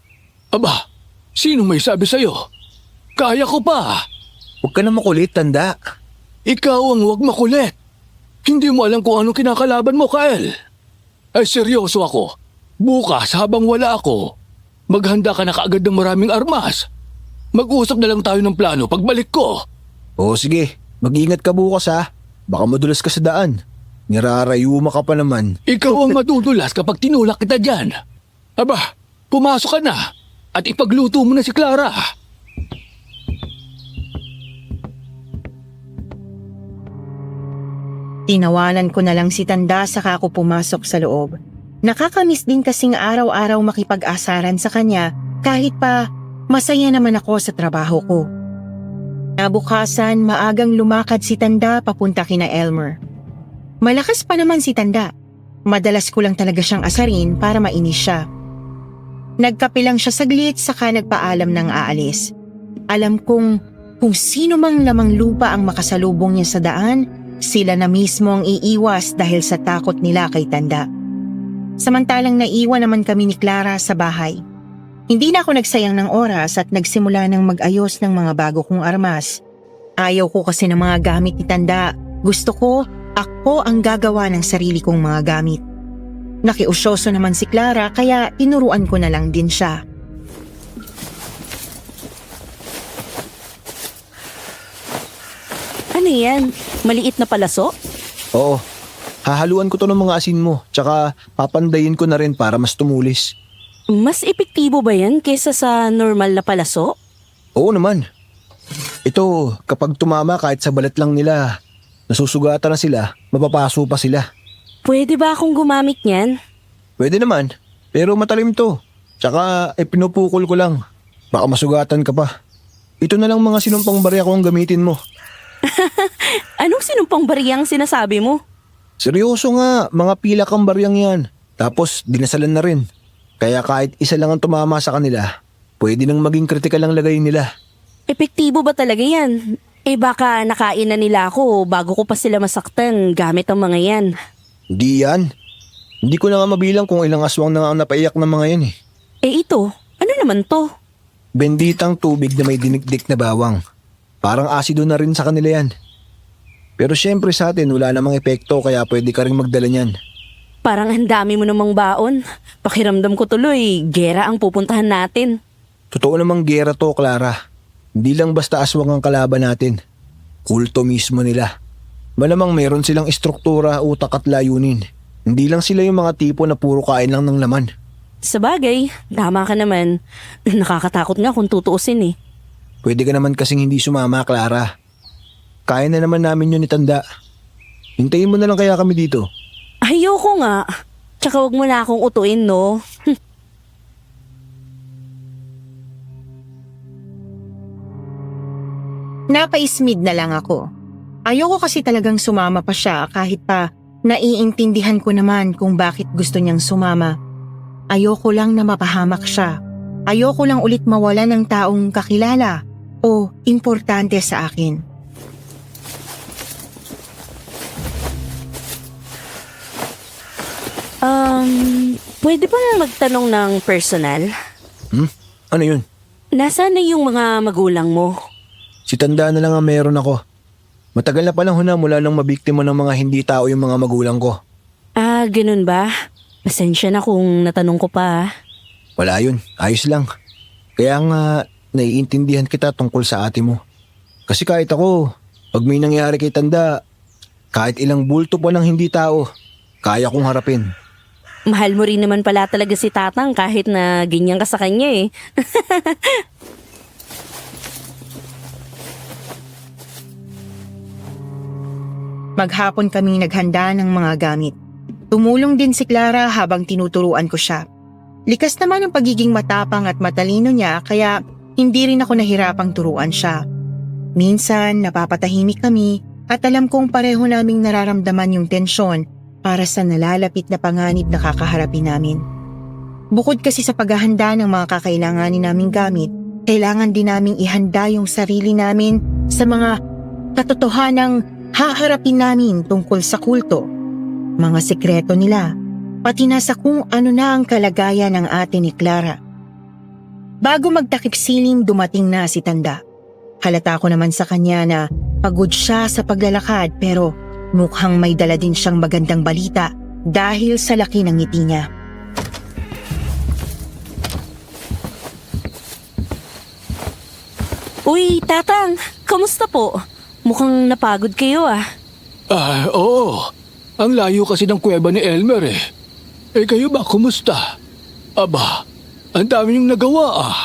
Aba, sino may sabi sa'yo? Kaya ko pa. Huwag ka na makulit, Tanda. Ikaw ang huwag makulit. Hindi mo alam kung anong kinakalaban mo, Kael. Ay, seryoso ako. Bukas, habang wala ako, maghanda ka na kaagad ng maraming armas. Mag-usap na lang tayo ng plano pagbalik ko. Oo, sige. Mag-ingat ka bukas, ha. Baka madulas ka sa daan. Nirarayuma ka pa naman. Ikaw ang madudulas kapag tinulak kita dyan. Aba, pumasok ka na at ipagluto mo na si Clara. Tinawanan ko na lang si Tanda saka ako pumasok sa loob. Nakakamiss din kasing araw-araw makipag-asaran sa kanya kahit pa masaya naman ako sa trabaho ko. Nabukasan, maagang lumakad si Tanda papunta kina Elmer. Malakas pa naman si Tanda. Madalas ko lang talaga siyang asarin para mainis siya. Nagkape lang siya saglit saka nagpaalam ng aalis. Alam kong kung sino mang lamang lupa ang makasalubong niya sa daan, sila na mismo ang iiwas dahil sa takot nila kay Tanda. Samantalang naiwan naman kami ni Clara sa bahay. Hindi na ako nagsayang ng oras at nagsimula ng mag-ayos ng mga bago kong armas. Ayaw ko kasi ng mga gamit ni Tanda. Gusto ko, ako ang gagawa ng sarili kong mga gamit. Nakiusyoso naman si Clara kaya tinuruan ko na lang din siya. Ano yan? Maliit na palaso? Oo. Hahaluan ko to ng mga asin mo. Tsaka papandayin ko na rin para mas tumulis. Mas epektibo ba yan kaysa sa normal na palaso? Oo naman. Ito, kapag tumama kahit sa balat lang nila, nasusugatan na sila, mapapaso pa sila. Pwede ba akong gumamit niyan? Pwede naman, pero matalim to. Tsaka pinupukol ko lang. Baka masugatan ka pa. Ito na lang mga sinumpang barya ko ang gamitin mo. Anong sinumpang bariyang sinasabi mo? Seryoso nga, mga pila kang baryang yan. Tapos dinasalan na rin. Kaya kahit isa lang ang tumama sa kanila, pwede nang maging kritikal ang lagay nila. Epektibo ba talaga yan? Baka nakain na nila ako bago ko pa sila masaktan gamit ang mga yan. Hindi yan. Hindi ko na nga mabilang kung ilang aswang na nga ang napaiyak ng mga yan eh. Ito, ano naman to? Benditang tubig na may dinikdik na bawang. Parang asido na rin sa kanila yan. Pero syempre sa atin wala namang epekto kaya pwede ka rin magdala niyan. Parang ang dami mo namang baon. Pakiramdam ko tuloy, gera ang pupuntahan natin. Totoo namang gera to, Clara. Hindi lang basta aswang ang kalaban natin. Kulto mismo nila. Malamang meron silang istruktura, utak at layunin. Hindi lang sila yung mga tipo na puro kain lang ng laman. Sabagay, tama ka naman. Nakakatakot nga kung tutuusin eh. Pwede ka naman kasing hindi sumama, Clara. Kaya na naman namin yun ni Tanda. Hintayin mo na lang kaya kami dito. Ayoko nga. Tsaka wag mo na akong utuin, no? Napaismid na lang ako. Ayoko kasi talagang sumama pa siya kahit pa naiintindihan ko naman kung bakit gusto niyang sumama. Ayoko lang na mapahamak siya. Ayoko lang ulit mawala ng taong kakilala o importante sa akin. Pwede ba na magtanong ng personal? Ano yun? Nasaan na yung mga magulang mo? Si Tanda na lang ang meron ako. Matagal na panahon na mula nang mabiktima ng mga hindi tao yung mga magulang ko. Ah, ganun ba? Pasensya na kung natanong ko pa. Wala yun, ayos lang. Kaya nga, naiintindihan kita tungkol sa ate mo. Kasi kahit ako, pag may nangyari kay Tanda, kahit ilang bulto pa ng hindi tao, kaya kong harapin. Mahal mo rin naman pala talaga si Tatang kahit na ganyan ka sa kanya eh. Maghapon kaming naghanda ng mga gamit. Tumulong din si Clara habang tinuturuan ko siya. Likas naman ang pagiging matapang at matalino niya kaya hindi rin ako nahirapang turuan siya. Minsan napapatahimik kami at alam kong pareho naming nararamdaman yung tensyon para sa nalalapit na panganib na kakaharapin namin. Bukod kasi sa paghahanda ng mga kakailanganin naming gamit, kailangan din naming ihanda yung sarili namin sa mga katotohanang haharapin namin tungkol sa kulto, mga sekreto nila, pati na sa kung ano na ang kalagayan ng ate ni Clara. Bago magtakip siling dumating na si Tanda. Halata ko naman sa kanya na pagod siya sa paglalakad pero mukhang may dala din siyang magandang balita dahil sa laki ng ngiti niya. Uy, Tatang, kamusta po? Mukhang napagod kayo ah. Oo. Ang layo kasi ng kuweba ni Elmer eh. Eh kayo ba, kumusta? Aba, ang dami niyong nagawa ah.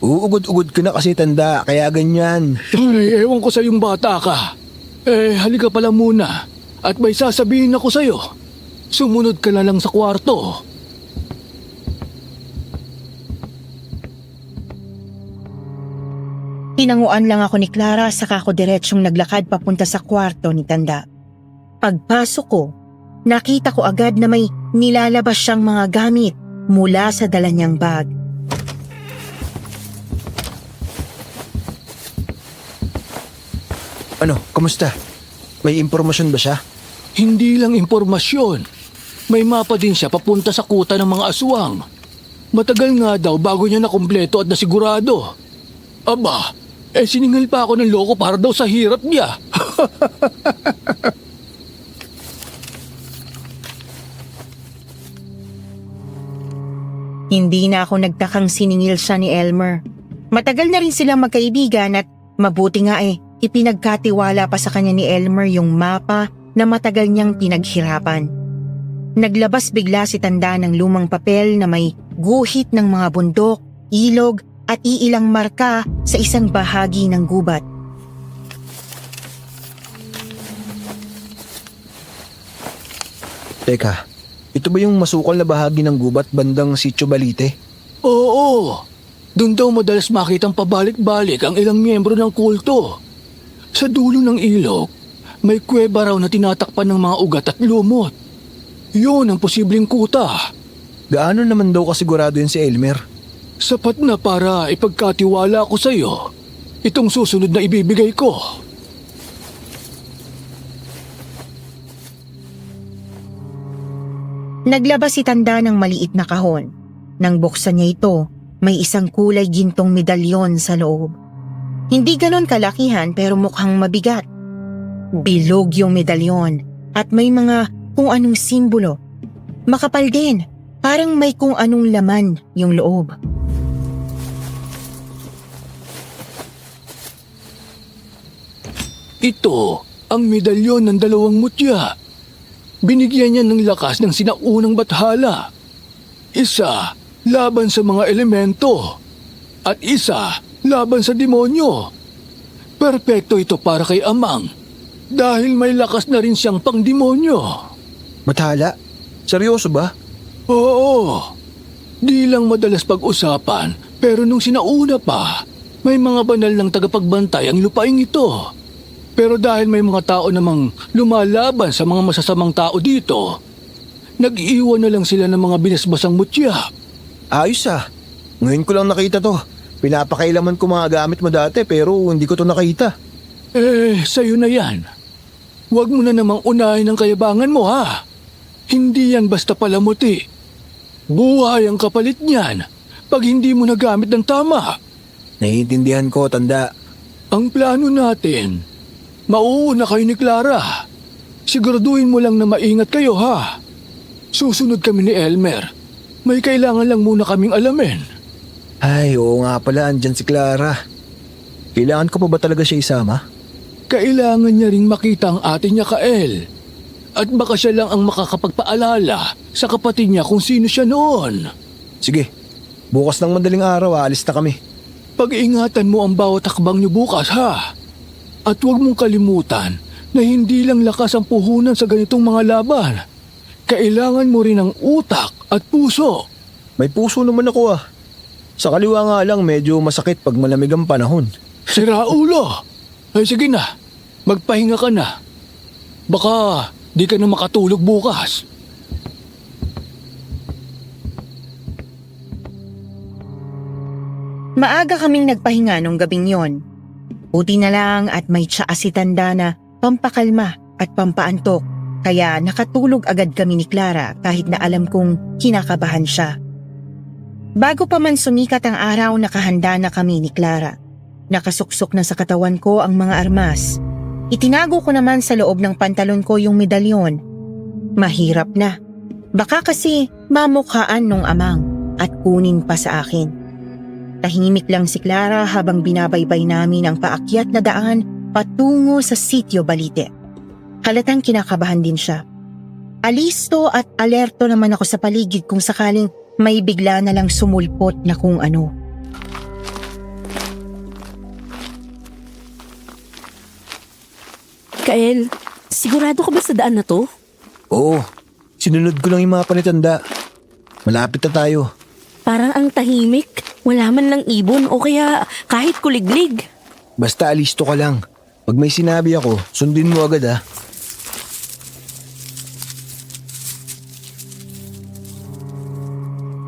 Uugod-ugod ka na kasi Tanda, kaya ganyan. Ay, ewan ko sa yung bata ka. Eh, halika pala muna. At may sasabihin ako sa'yo. Sumunod ka na lang sa kwarto. Tinanguan lang ako ni Clara saka ako diretsyong naglakad papunta sa kwarto ni Tanda. Pagpasok ko, nakita ko agad na may nilalabas siyang mga gamit mula sa dala niyang bag. Ano, kamusta? May impormasyon ba siya? Hindi lang impormasyon. May mapa din siya papunta sa kuta ng mga aswang. Matagal nga daw bago niya nakumpleto at nasigurado. Aba, siningil pa ako ng loko para daw sa hirap niya. Hindi na ako nagtakang siningil siya ni Elmer. Matagal na rin silang magkaibigan at mabuti nga ipinagkatiwala pa sa kanya ni Elmer yung mapa na matagal niyang pinaghirapan. Naglabas bigla si Tanda ng lumang papel na may guhit ng mga bundok, ilog at iilang marka sa isang bahagi ng gubat. Teka, ito ba yung masukal na bahagi ng gubat bandang Sitio Balite? Oo, doon daw madalas makitang pabalik-balik ang ilang miyembro ng kulto. Sa dulo ng ilog, may kuweba raw na tinatakpan ng mga ugat at lumot. Yun ang posibleng kuta. Gaano naman daw kasigurado yun si Elmer? Sapat na para ipagkatiwala ko sa iyo itong susunod na ibibigay ko. Naglabas si Tanda ng maliit na kahon. Nang buksan niya ito, may isang kulay gintong medalyon sa loob. Hindi ganon kalakihan pero mukhang mabigat. Bilog yung medalyon at may mga kung anong simbolo. Makapal din, parang may kung anong laman yung loob. Ito ang medalyon ng dalawang mutya. Binigyan niya ng lakas ng sinaunang bathala. Isa laban sa mga elemento at isa laban sa demonyo. Perpekto ito para kay Amang dahil may lakas na rin siyang pangdemonyo. Mathala? Seryoso ba? Oo, di lang madalas pag-usapan pero nung sinauna pa, may mga banal ng tagapagbantay ang lupaing ito. Pero dahil may mga tao namang lumalaban sa mga masasamang tao dito, nag-iwan na lang sila ng mga binasbasang mutya. Ayos ah. Ngayon ko lang nakita to. Pinapakailaman ko mga gamit mo dati pero hindi ko to nakita. Sa'yo na yan. Huwag mo na namang unahin ang kayabangan mo ha. Hindi yan basta palamuti. Buhay ang kapalit niyan pag hindi mo nagamit ng tama. Naiintindihan ko, tanda. Ang plano natin, mauuna kayo ni Clara. Siguraduhin mo lang na maingat kayo ha. Susunod kami ni Elmer. May kailangan lang muna kaming alamin. Ay, oo nga pala, andyan si Clara. Kailangan ko pa ba talaga siya isama? Kailangan niya ring makita ang ate niya Kael. At baka siya lang ang makakapagpaalala sa kapatid niya kung sino siya noon. Sige, bukas ng madaling araw aalis na kami. Pag-iingatan mo ang bawat hakbang niyo bukas ha. At huwag mong kalimutan na hindi lang lakas ang puhunan sa ganitong mga laban. Kailangan mo rin ng utak at puso. May puso naman ako ah. Sa kaliwa nga lang medyo masakit pag malamig ang panahon. Sira ulo. Ay sige na, magpahinga ka na. Baka di ka na makatulog bukas. Maaga kaming nagpahinga nung gabing yon. Buti na lang at may tsaa si Tanda na pampakalma at pampaantok, kaya nakatulog agad kami ni Clara kahit na alam kong kinakabahan siya. Bago pa man sumikat ang araw, nakahanda na kami ni Clara. Nakasuksok na sa katawan ko ang mga armas. Itinago ko naman sa loob ng pantalon ko yung medalyon. Mahirap na. Baka kasi mamukhaan nung amang at kunin pa sa akin. Tahimik lang si Clara habang binabaybay namin ang paakyat na daan patungo sa Sitio Balite. Halatang kinakabahan din siya. Alisto at alerto naman ako sa paligid kung sakaling may bigla na lang sumulpot na kung ano. Kael, sigurado ka ba sa daan na to? Oo, sinunod ko lang yung mapa ni Tanda. Malapit na tayo. Parang ang tahimik. Wala man lang ibon o kaya kahit kuliglig. Basta alisto ka lang. Pag may sinabi ako, sundin mo agad ah.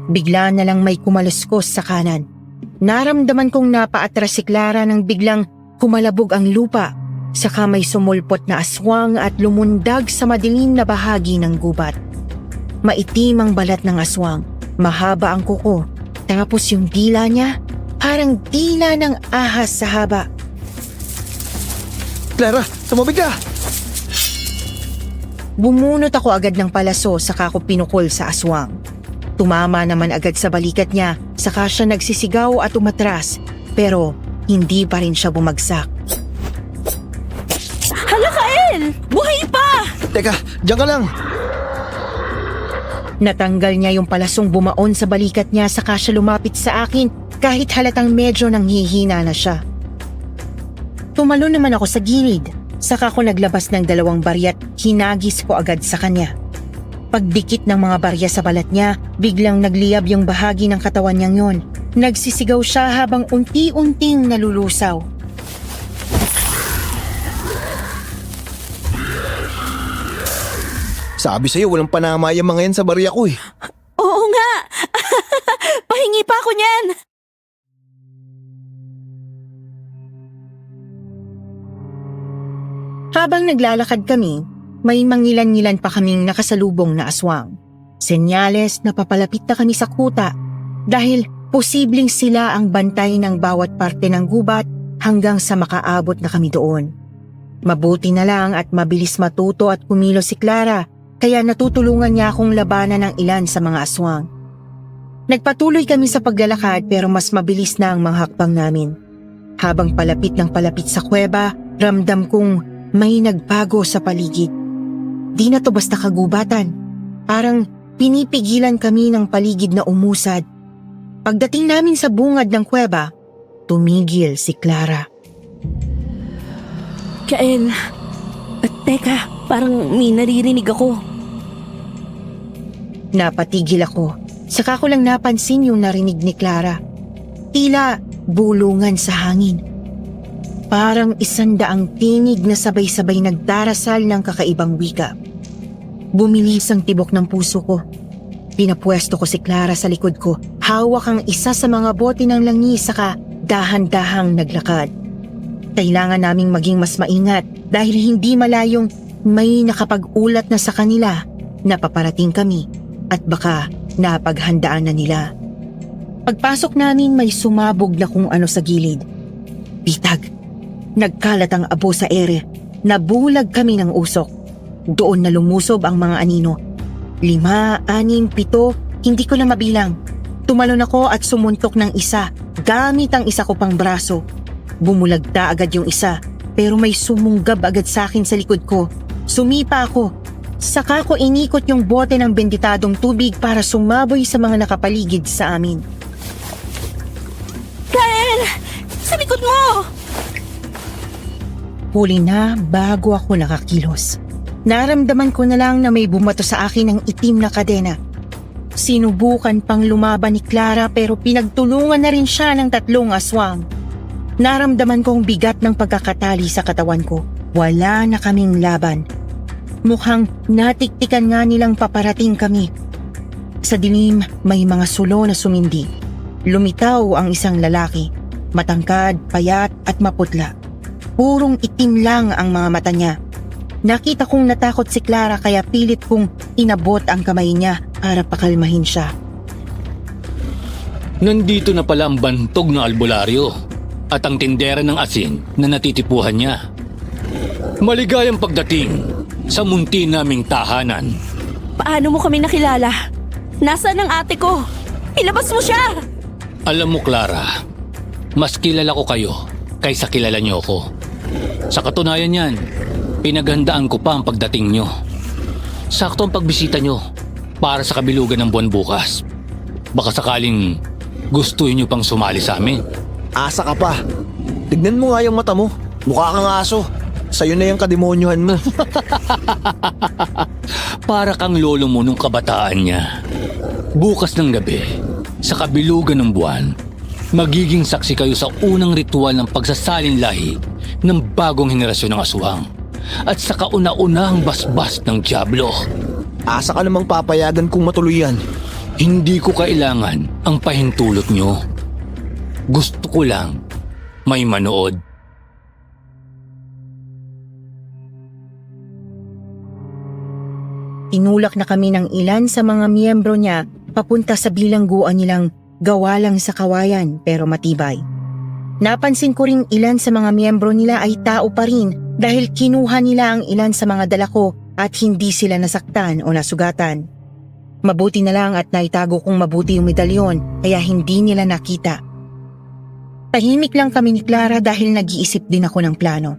Bigla na lang may kumaluskos sa kanan. Naramdaman kong napaatras si Clara nang biglang kumalabog ang lupa. Saka may sumulpot na aswang at lumundag sa madilim na bahagi ng gubat. Maitim ang balat ng aswang, mahaba ang kuko. Tapos yung dila niya, parang dila ng ahas sa haba. Clara, tumabig ka! Bumunot ako agad ng palaso saka ko pinukol sa aswang. Tumama naman agad sa balikat niya saka siya nagsisigaw at umatras. Pero hindi pa rin siya bumagsak. Hala Kael! Buhay pa! Teka, diyan ka lang! Natanggal niya yung palasong bumaon sa balikat niya saka siya lumapit sa akin kahit halatang medyo nanghihina na siya. Tumalo naman ako sa gilid, saka ko naglabas ng 2 barya at hinagis ko agad sa kanya. Pagdikit ng mga barya sa balat niya, biglang nagliyab yung bahagi ng katawan niyang yon. Nagsisigaw siya habang unti-unting nalulusaw. Sabi sa'yo, walang panama yung mga yan sa barya ko eh. Oo nga! Pahingi pa ako niyan! Habang naglalakad kami, may mangilan-ngilan pa kaming nakasalubong na aswang. Senyales na papalapit na kami sa kuta dahil posibleng sila ang bantay ng bawat parte ng gubat hanggang sa makaabot na kami doon. Mabuti na lang at mabilis matuto at kumilos si Clara kaya natutulungan niya akong labanan ng ilan sa mga aswang. Nagpatuloy kami sa paglalakad pero mas mabilis na ang mga hakbang namin. Habang palapit ng palapit sa kuweba, ramdam kong may nagbago sa paligid. Di na to basta kagubatan. Parang pinipigilan kami ng paligid na umusad. Pagdating namin sa bungad ng kuweba, tumigil si Clara. Kael, teka, parang may naririnig ako. Napatigil ako. Saka ko lang napansin yung narinig ni Clara. Tila bulungan sa hangin. Parang 100 tinig na sabay-sabay nagdarasal ng kakaibang wika. Bumilis ang tibok ng puso ko. Pinapwesto ko si Clara sa likod ko. Hawak ang isa sa mga bote ng langis saka dahan-dahang naglakad. Kailangan naming maging mas maingat dahil hindi malayong may nakapag-ulat na sa kanila na paparating kami at baka napaghandaan na nila. Pagpasok namin may sumabog na kung ano sa gilid. Bitag. Nagkalat ang abo sa ere. Nabulag kami ng usok. Doon na lumusob ang mga anino. 5, 6, 7, hindi ko na mabilang. Tumalon ako at sumuntok ng isa gamit ang isa ko pang braso. Bumulagta agad yung isa pero may sumunggab agad sa akin sa likod ko. Sumipa ako. Saka ko inikot yung bote ng benditadong tubig para sumaboy sa mga nakapaligid sa amin. Kael! Sa likod mo! Huli na bago ako nakakilos. Naramdaman ko na lang na may bumato sa akin ng itim na kadena. Sinubukan pang lumaban ni Clara pero pinagtulungan na rin siya ng 3 aswang. Naramdaman kong bigat ng pagkakatali sa katawan ko. Wala na kaming laban. Mukhang natiktikan nga nilang paparating kami. Sa dilim may mga sulo na sumindi. Lumitaw ang isang lalaki. Matangkad, payat at maputla. Purong itim lang ang mga mata niya. Nakita kong natakot si Clara kaya pilit kong inabot ang kamay niya para pakalmahin siya. Nandito na pala ang bantog ng albularyo at ang tindera ng asin na natitipuhan niya. Maligayang pagdating sa munti naming tahanan. Paano mo kami nakilala? Nasaan ang ate ko? Ilabas mo siya! Alam mo, Clara, mas kilala ko kayo kaysa kilala niyo ako. Sa katunayan yan, pinaghandaan ko pa ang pagdating nyo. Sakto ang pagbisita nyo para sa kabilugan ng buwan bukas. Baka sakaling gusto nyo pang sumali sa amin. Asa ka pa. Tignan mo nga yung mata mo. Mukha kang aso. Sa'yo na yung kademonyohan mo. Para kang lolo mo nung kabataan niya. Bukas ng gabi, sa kabilugan ng buwan, magiging saksi kayo sa unang ritual ng pagsasalin lahi ng bagong henerasyon ng aswang at sa kauna-unahang basbas ng Diablo. Asa ka namang papayagan kung matuloy yan. Hindi ko kailangan ang pahintulot nyo. Gusto ko lang may manood. Tinulak na kami ng ilan sa mga miyembro niya papunta sa bilangguan nilang gawa lang sa kawayan pero matibay. Napansin ko ring ilan sa mga miyembro nila ay tao pa rin dahil kinuha nila ang ilan sa mga dala ko at hindi sila nasaktan o nasugatan. Mabuti na lang at naitago kong mabuti yung medalyon kaya hindi nila nakita. Tahimik lang kami ni Clara dahil nag-iisip din ako ng plano.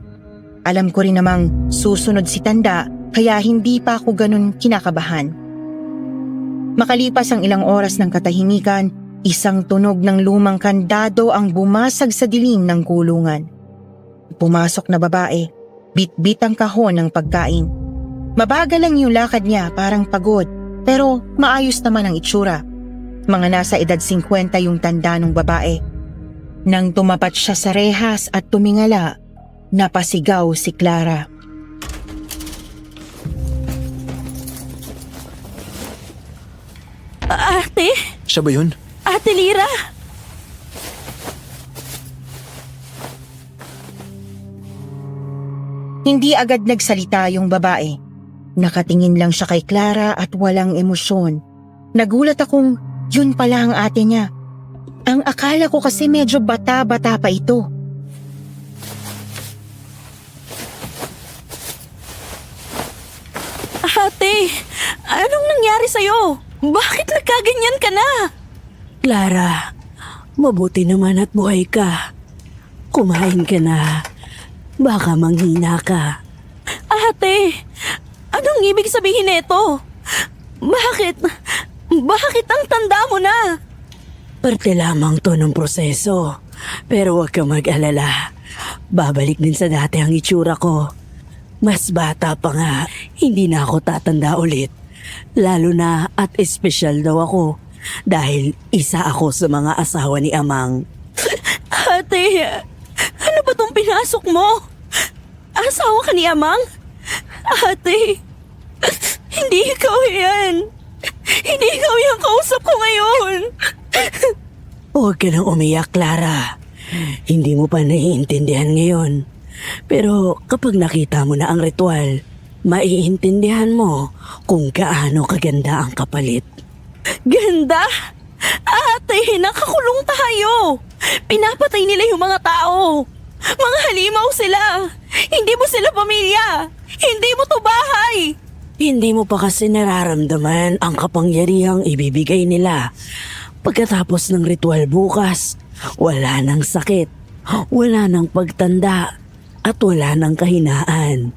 Alam ko rin namang susunod si Tanda kaya hindi pa ako ganun kinakabahan. Makalipas ang ilang oras ng katahimikan, isang tunog ng lumang kandado ang bumasag sa dilim ng kulungan. Pumasok na babae, bit-bit ang kahon ng pagkain. Mabagal lang yung lakad niya, parang pagod, pero maayos naman ang itsura. Mga nasa edad 50 yung tanda ng babae. Nang tumapat siya sa rehas at tumingala, napasigaw si Clara. Ate? Siya ba yun? Ate Lira? Hindi agad nagsalita yung babae. Nakatingin lang siya kay Clara at walang emosyon. Nagulat akong yun pala ang ate niya. Ang akala ko kasi medyo bata-bata pa ito. Ate, anong nangyari sa'yo? Bakit nagkaganyan ka na? Clara, mabuti naman at buhay ka. Kumain ka na. Baka manghina ka. Ate, anong ibig sabihin nito? Bakit ang tanda mo na? Parte lamang to ng proseso. Pero huwag kang mag-alala. Babalik din sa dati ang itsura ko. Mas bata pa nga, hindi na ako tatanda ulit. Lalo na at espesyal daw ako dahil isa ako sa mga asawa ni Amang. Ate, ano ba tong pinasok mo? Asawa ka ni Amang? Ate, hindi ikaw yan. Hindi ikaw yung kausap ko ngayon. Huwag ka nang umiyak, Clara. Hindi mo pa naiintindihan ngayon. Pero kapag nakita mo na ang ritual, maiintindihan mo kung gaano kaganda ang kapalit. Ganda? Ate, nakakulong tayo. Pinapatay nila yung mga tao. Mga halimaw sila. Hindi mo sila pamilya. Hindi mo to bahay. Hindi mo pa kasi nararamdaman ang kapangyarihang ibibigay nila. Pagkatapos ng ritual bukas, wala nang sakit, wala nang pagtanda, at wala nang kahinaan.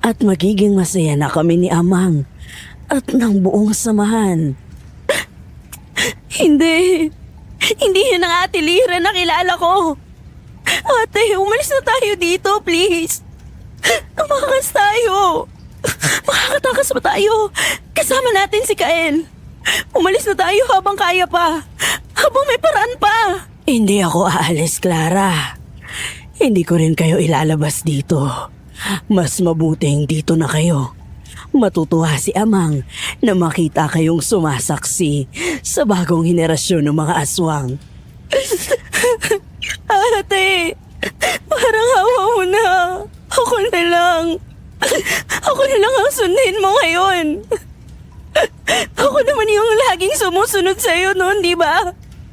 At magiging masaya na kami ni Amang at ng buong samahan. Hindi. Hindi yun ang Ate Lira na kilala ko. Ate, umalis na tayo dito, please. Tumakas tayo. Makakatakas pa tayo. Kasama natin si Kael. Umalis na tayo habang kaya pa. Habang may paraan pa. Hindi ako aalis, Clara. Hindi ko rin kayo ilalabas dito. Mas mabuting dito na kayo. Matutuwa si Amang na makita kayong sumasaksi sa bagong henerasyon ng mga aswang. Ate, parang hawa mo na. Ako na lang. Ako na lang ang sundin mo ngayon. Ako naman yung laging sumusunod sa'yo noon, di ba?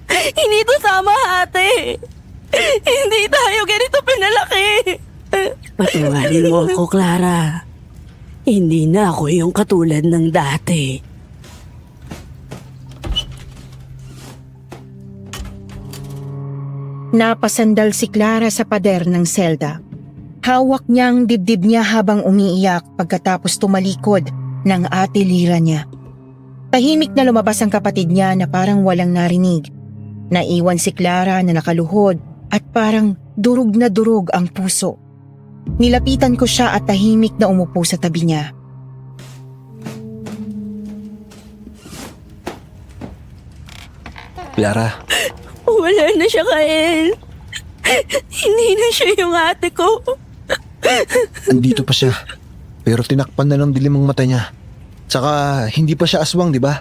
Hindi to tama, ate. Hindi tayo ganito pinalaki. Patawarin mo ako, Clara. Hindi na ako yung katulad ng dati. Napasandal si Clara sa pader ng selda. Hawak niya ang dibdib niya habang umiiyak pagkatapos tumalikod ng Ate Lira niya. Tahimik na lumabas ang kapatid niya na parang walang narinig. Naiwan si Clara na nakaluhod at parang durog na durog ang puso. Nilapitan ko siya at tahimik na umupo sa tabi niya. Clara, Wala na siya, Kael. Hindi na siya yung ate ko. andito pa siya. Pero tinakpan na ng dilim ang mata niya. Tsaka hindi pa siya aswang, di ba?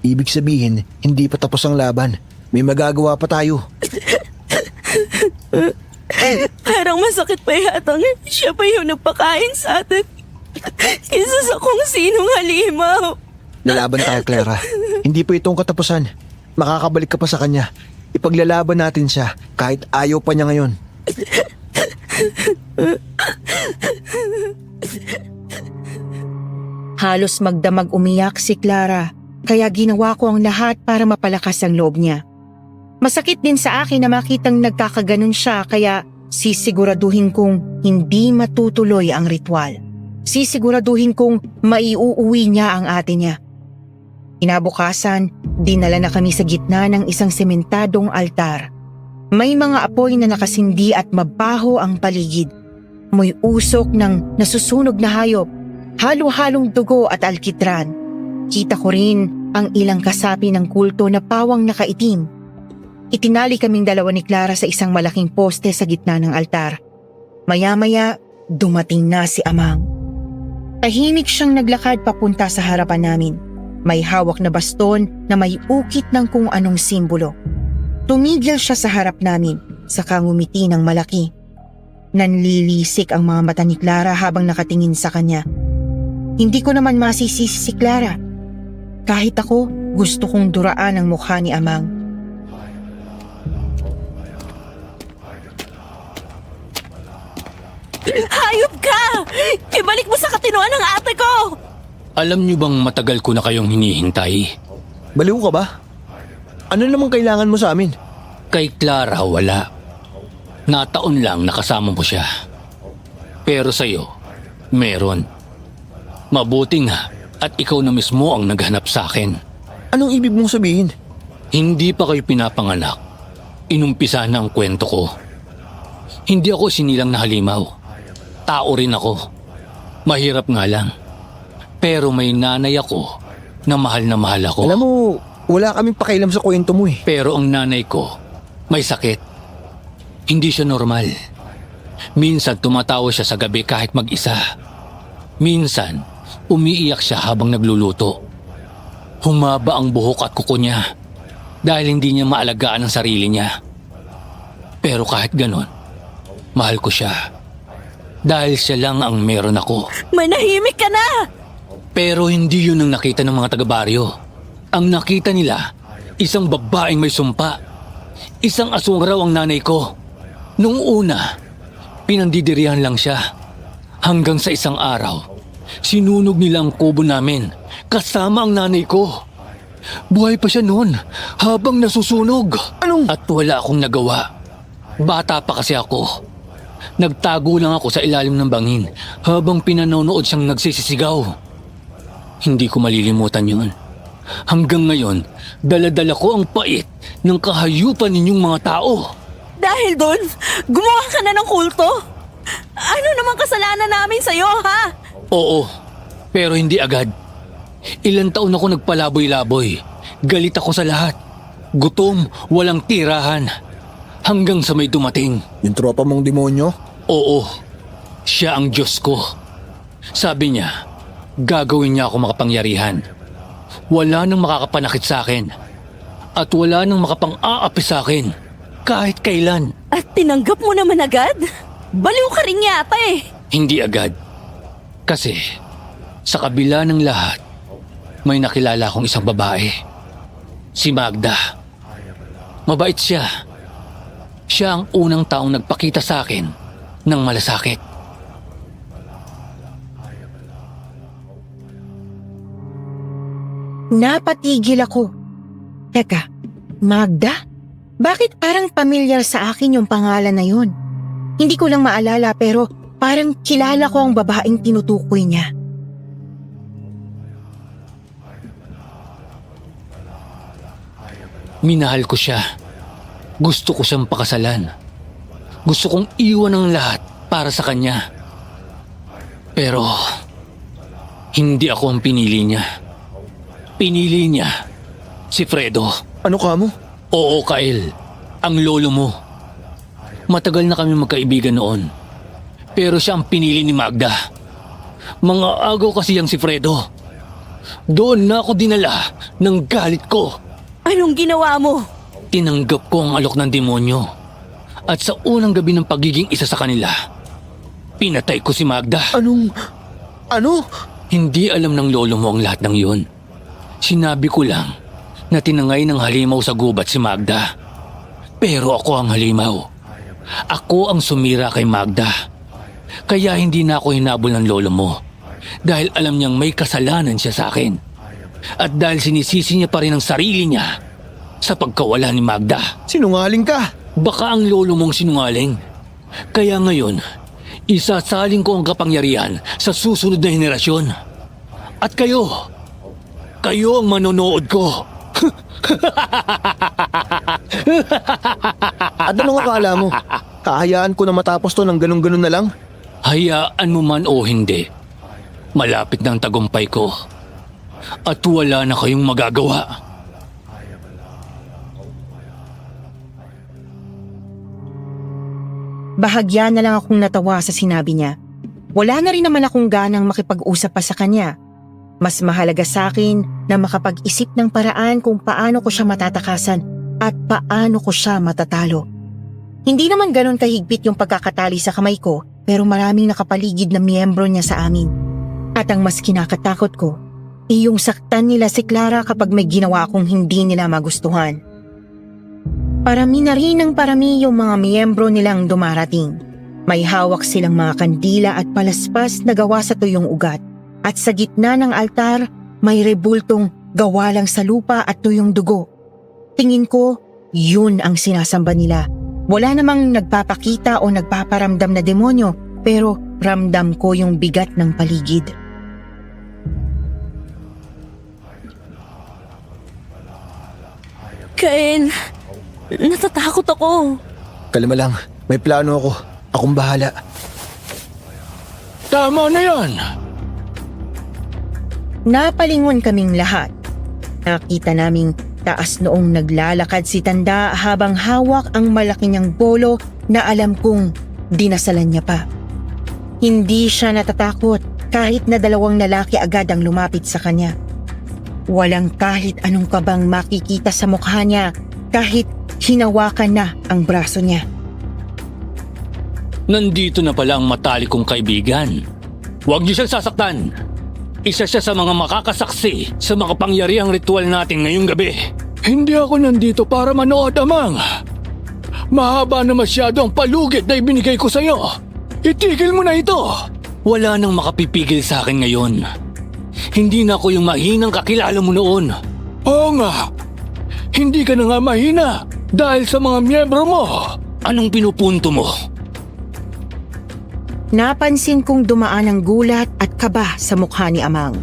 Ibig sabihin, hindi pa tapos ang laban. May magagawa pa tayo. Parang masakit pa yata nga siya pa yung nagpakain sa atin. Kaysa sa kung sinong halimaw. Lalaban tayo, Clara. Hindi pa itong katapusan. Makakabalik ka pa sa kanya. Ipaglalaban natin siya kahit ayaw pa niya ngayon. Halos magdamag umiyak si Clara, kaya ginawa ko ang lahat para mapalakas ang loob niya. Masakit din sa akin na makitang nagkakaganon siya, kaya sisiguraduhin kong hindi matutuloy ang ritual. Sisiguraduhin kong maiuuwi niya ang ate niya. Kinabukasan, dinala na kami sa gitna ng isang sementadong altar. May mga apoy na nakasindi at mabaho ang paligid. May usok ng nasusunog na hayop, halo-halong dugo at alkitran. Kita ko rin ang ilang kasapi ng kulto na pawang nakaitim. Itinali kaming dalawa ni Clara sa isang malaking poste sa gitna ng altar. Maya-maya, dumating na si Amang. Tahimik siyang naglakad papunta sa harapan namin. May hawak na baston na may ukit ng kung anong simbolo. Tumigil siya sa harap namin, saka ngumiti ng malaki. Nanlilisik ang mga mata ni Clara habang nakatingin sa kanya. Hindi ko naman masisisi si Clara. Kahit ako, gusto kong duraan ang mukha ni Amang. Hayop ka! Ibalik mo sa katinoan ng ate ko! Alam niyo bang matagal ko na kayong hinihintay? Baliw ka ba? Ano namang kailangan mo sa amin? Kay Clara, wala. Nataon lang nakasama mo siya. Pero sa'yo, meron. Mabuti nga at ikaw na mismo ang naghanap sa akin. Anong ibig mong sabihin? Hindi pa kayo pinapanganak. Inumpisa na ang kwento ko. Hindi ako sinilang na halimaw. Tao rin ako. Mahirap nga lang. Pero may nanay ako na mahal ako. Alam mo, wala kaming pakialam sa kwento mo eh. Pero ang nanay ko, may sakit. Hindi siya normal. Minsan tumatawa siya sa gabi kahit mag-isa. Minsan, umiiyak siya habang nagluluto. Humaba ang buhok at kuko niya dahil hindi niya maalagaan ang sarili niya. Pero kahit ganon, mahal ko siya. Dahil siya lang ang meron ako. Manahimik ka na! Pero hindi yun ang nakita ng mga taga-baryo. Ang nakita nila, Isang babaeng may sumpa. Isang aswang raw ang nanay ko. Nung una, pinandidirihan lang siya. Hanggang sa isang araw, sinunog nila ang kubo namin kasama ang nanay ko. Buhay pa siya noon habang nasusunog. Anong? At wala akong nagawa. Bata pa kasi ako. Nagtago lang ako sa ilalim ng bangin habang pinanonood siyang nagsisisigaw. Hindi ko malilimutan yun. Hanggang ngayon, dala-dala ko ang pait ng kahayupan ninyong mga tao. Dahil doon, gumawa ka na ng kulto? Ano namang kasalanan namin sa'yo, ha? Oo, pero hindi agad. Ilang taon ako nagpalaboy-laboy. Galit ako sa lahat. Gutom, walang tirahan. Hanggang sa may dumating. Yung tropa mong demonyo? Oo, siya ang Diyos ko. Sabi niya, gagawin niya ako makapangyarihan. Wala nang makakapanakit sa akin. At wala nang makapang-aapi sa akin. Kahit kailan. At tinanggap mo naman agad? Baliw ka rin yata eh. Hindi agad. Kasi, sa kabila ng lahat, may nakilala akong isang babae. Si Magda. Mabait siya. Siya ang unang taong nagpakita sa akin ng malasakit. Napatigil ako. Teka, Magda? Bakit parang pamilyar sa akin yung pangalan na yun? Hindi ko lang maalala pero parang kilala ko ang babaeng tinutukoy niya. Minahal ko siya. Gusto ko siyang pakasalan. Gusto kong iwan ang lahat para sa kanya. Pero, hindi ako ang pinili niya. Pinili niya si Fredo. Ano ka mo? Oo, Kyle. Ang lolo mo. Matagal na kami magkaibigan noon. Pero siya ang pinili ni Magda. Mga agaw kasi yang si Fredo. Doon na ako dinala ng galit ko. Anong ginawa mo? Tinanggap ko ang alok ng demonyo. At sa unang gabi ng pagiging isa sa kanila, pinatay ko si Magda. Ano? Hindi alam ng lolo mo ang lahat ng yun. Sinabi ko lang na tinangay ng halimaw sa gubat si Magda. Pero ako ang halimaw. Ako ang sumira kay Magda. Kaya hindi na ako hinabol ng lolo mo. Dahil alam niyang may kasalanan siya sa akin. At dahil sinisisi niya pa rin ang sarili niya sa pagkawala ni Magda. Sinungaling ka. Baka ang lolo mong sinungaling. Kaya ngayon, isasaling ko ang kapangyarihan sa susunod na henerasyon. At kayo ang manonood ko. At anong akala mo? Kahayaan ko na matapos to ng ganun-ganun na lang? Hayaan mo man o hindi, malapit na ang tagumpay ko. At wala na kayong magagawa. Bahagya na lang akong natawa sa sinabi niya. Wala na rin naman akong ganang makipag-usap pa sa kanya. Mas mahalaga sa akin na makapag-isip ng paraan kung paano ko siya matatakasan at paano ko siya matatalo. Hindi naman ganon kahigpit yung pagkakatali sa kamay ko pero maraming nakapaligid na miyembro niya sa amin. At ang mas kinakatakot ko, yung saktan nila si Clara kapag may ginawa akong hindi nila magustuhan. Parami na rin ng parami yung mga miyembro nilang dumarating. May hawak silang mga kandila at palaspas na gawa sa tuyong ugat. At sa gitna ng altar, may rebultong gawa lang sa lupa at tuyong dugo. Tingin ko, yun ang sinasamba nila. Wala namang nagpapakita o nagpaparamdam na demonyo, pero ramdam ko yung bigat ng paligid. Kyle, natatakot ako. Kalma lang. May plano ako. Akong bahala. Tama na yan! Napalingon kaming lahat. Nakita naming taas noong naglalakad si Tanda habang hawak ang malaki niyang bolo na alam kong dinasalan niya pa. Hindi siya natatakot kahit na dalawang lalaki agad ang lumapit sa kanya. Walang kahit anong kabang makikita sa mukha niya kahit hinawakan na ang braso niya. Nandito na pala ang matalik kong kaibigan. Huwag niyo siyang sasaktan. Isa siya sa mga makakasaksi sa makapangyarihang ritual natin ngayong gabi. Hindi ako nandito para manood, Amang. Mahaba na masyado ang palugit na ibinigay ko sa'yo. Itigil mo na ito. Wala nang makapipigil sa akin ngayon. Hindi na ako yung mahinang kakilala mo noon. Oo nga. Hindi ka na nga mahina dahil sa mga miyembro mo. Anong pinupunto mo? Napansin kong dumaan ang gulat at kaba sa mukha ni Amang.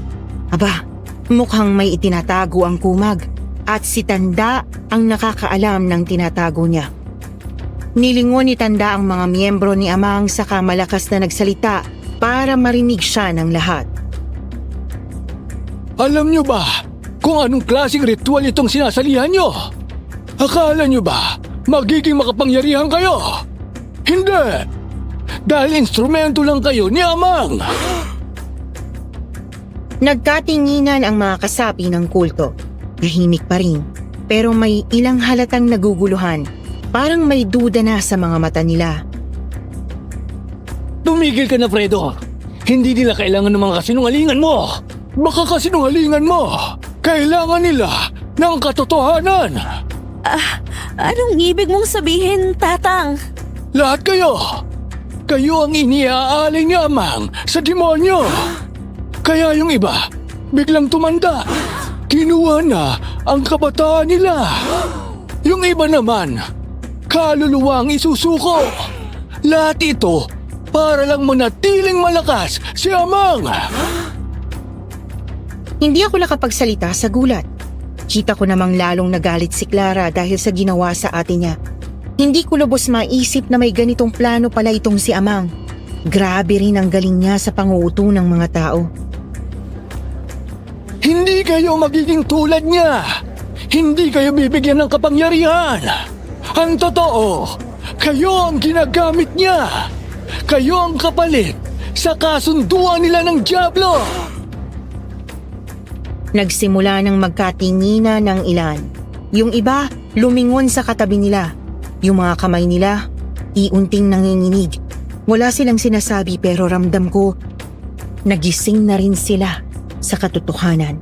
Aba, mukhang may itinatago ang kumag at si Tanda ang nakakaalam ng tinatago niya. Nilingon ni Tanda ang mga miyembro ni Amang saka malakas na nagsalita para marinig siya ng lahat. Alam niyo ba kung anong klaseng ritual itong sinasalihan niyo? Akala niyo ba magiging makapangyarihan kayo? Hindi! Dahil instrumento lang kayo ni Amang! Nagkatinginan ang mga kasapi ng kulto. Tahimik pa rin, pero may ilang halatang naguguluhan. Parang may duda na sa mga mata nila. Tumigil ka na, Fredo! Hindi nila kailangan ng mga kasinungalingan mo! Baka kasinungalingan mo! Kailangan nila ng katotohanan! Anong ibig mong sabihin, Tatang? Lahat kayo! Kayo ang iniaaling ni Amang sa demonyo! Kaya yung iba, biglang tumanda. Kinuha na ang kabataan nila. Yung iba naman, kaluluwa ang isusuko. Lahat ito para lang manatiling malakas si Amang. Hindi ako nakapagsalita sa gulat. Kita ko namang lalong nagalit si Clara dahil sa ginawa sa ate niya. Hindi ko lubos maisip na may ganitong plano pala itong si Amang. Grabe rin ang galing niya sa panguuto ng mga tao. Hindi kayo magiging tulad niya. Hindi kayo bibigyan ng kapangyarihan. Ang totoo, kayo ang ginagamit niya. Kayo ang kapalit sa kasunduan nila ng Diablo. Nagsimula ng magkatingina ng ilan. Yung iba, lumingon sa katabi nila. Yung mga kamay nila, iunting nanginginig. Wala silang sinasabi pero ramdam ko, nagising na rin sila sa katotohanan.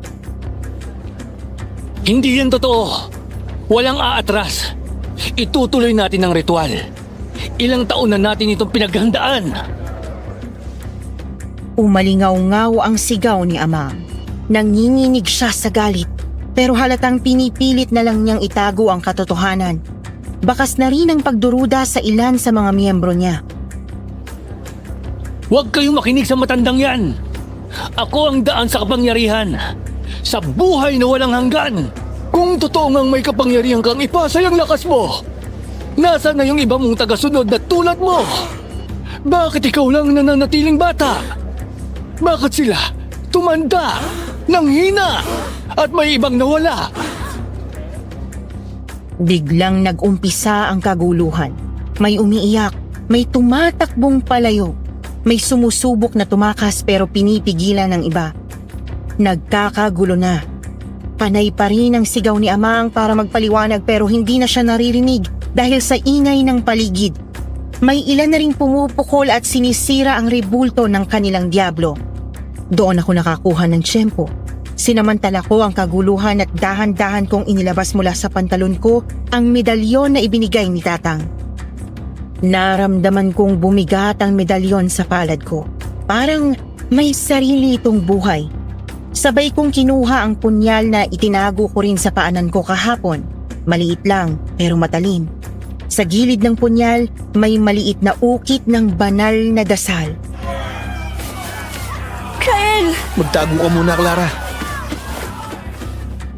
Hindi yan totoo. Walang aatras. Itutuloy natin ang ritual. Ilang taon na natin itong pinaghandaan. Umalingaw-ngaw ang sigaw ni Amang. Nanginginig siya sa galit, pero halatang pinipilit na lang niyang itago ang katotohanan. Bakas na rin ang pagduruda sa ilan sa mga miyembro niya. Huwag kayong makinig sa matandang yan. Ako ang daan sa kapangyarihan. Sa buhay na walang hanggan. Kung totoo ngang may kapangyarihan kang ipasay ang lakas mo, nasaan na yung iba mong tagasunod na tulad mo? Bakit ikaw lang nananatiling bata? Bakit sila tumanda, nanghina, at may ibang nawala? Biglang nag-umpisa ang kaguluhan. May umiiyak, may tumatakbong palayo, may sumusubok na tumakas pero pinipigilan ng iba. Nagkakagulo na. Panay pa rin ang sigaw ni Amang para magpaliwanag pero hindi na siya naririnig dahil sa ingay ng paligid. May ilan na rin pumupukol at sinisira ang rebulto ng kanilang Diablo. Doon ako nakakuha ng tiyempo. Sinamantala ko ang kaguluhan at dahan-dahan kong inilabas mula sa pantalon ko ang medalyon na ibinigay ni Tatang. Naramdaman kong bumigat ang medalyon sa palad ko. Parang may sarili itong buhay. Sabay kong kinuha ang punyal na itinago ko rin sa paanan ko kahapon. Maliit lang pero matalim. Sa gilid ng punyal may maliit na ukit ng banal na dasal. Kael! Magtago ka muna, Clara.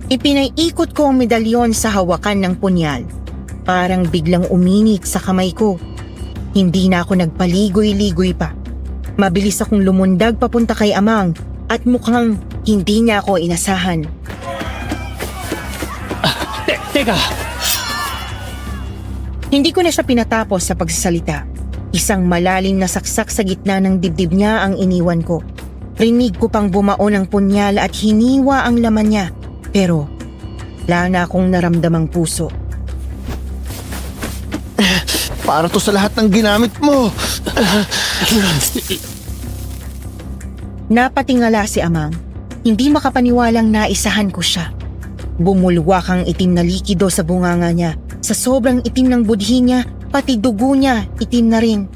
Ipinaiikot ko ang medalyon sa hawakan ng punyal. Parang biglang uminit sa kamay ko. Hindi na ako nagpaligoy-ligoy pa. Mabilis akong lumundag papunta kay Amang at mukhang hindi niya ako inasahan. Teka! Hindi ko na siya pinatapos sa pagsasalita. Isang malalim na saksak sa gitna ng dibdib niya ang iniwan ko. Rinig ko pang bumaon ang punyal at hiniwa ang laman niya. Pero wala na akong naramdamang puso. Para to sa lahat ng ginamit mo. Napatingala si Amang. Hindi makapaniwalang naisahan ko siya. Bumulwak ang itim na likido sa bunganga niya. Sa sobrang itim ng budhi niya, pati dugo niya itim na rin.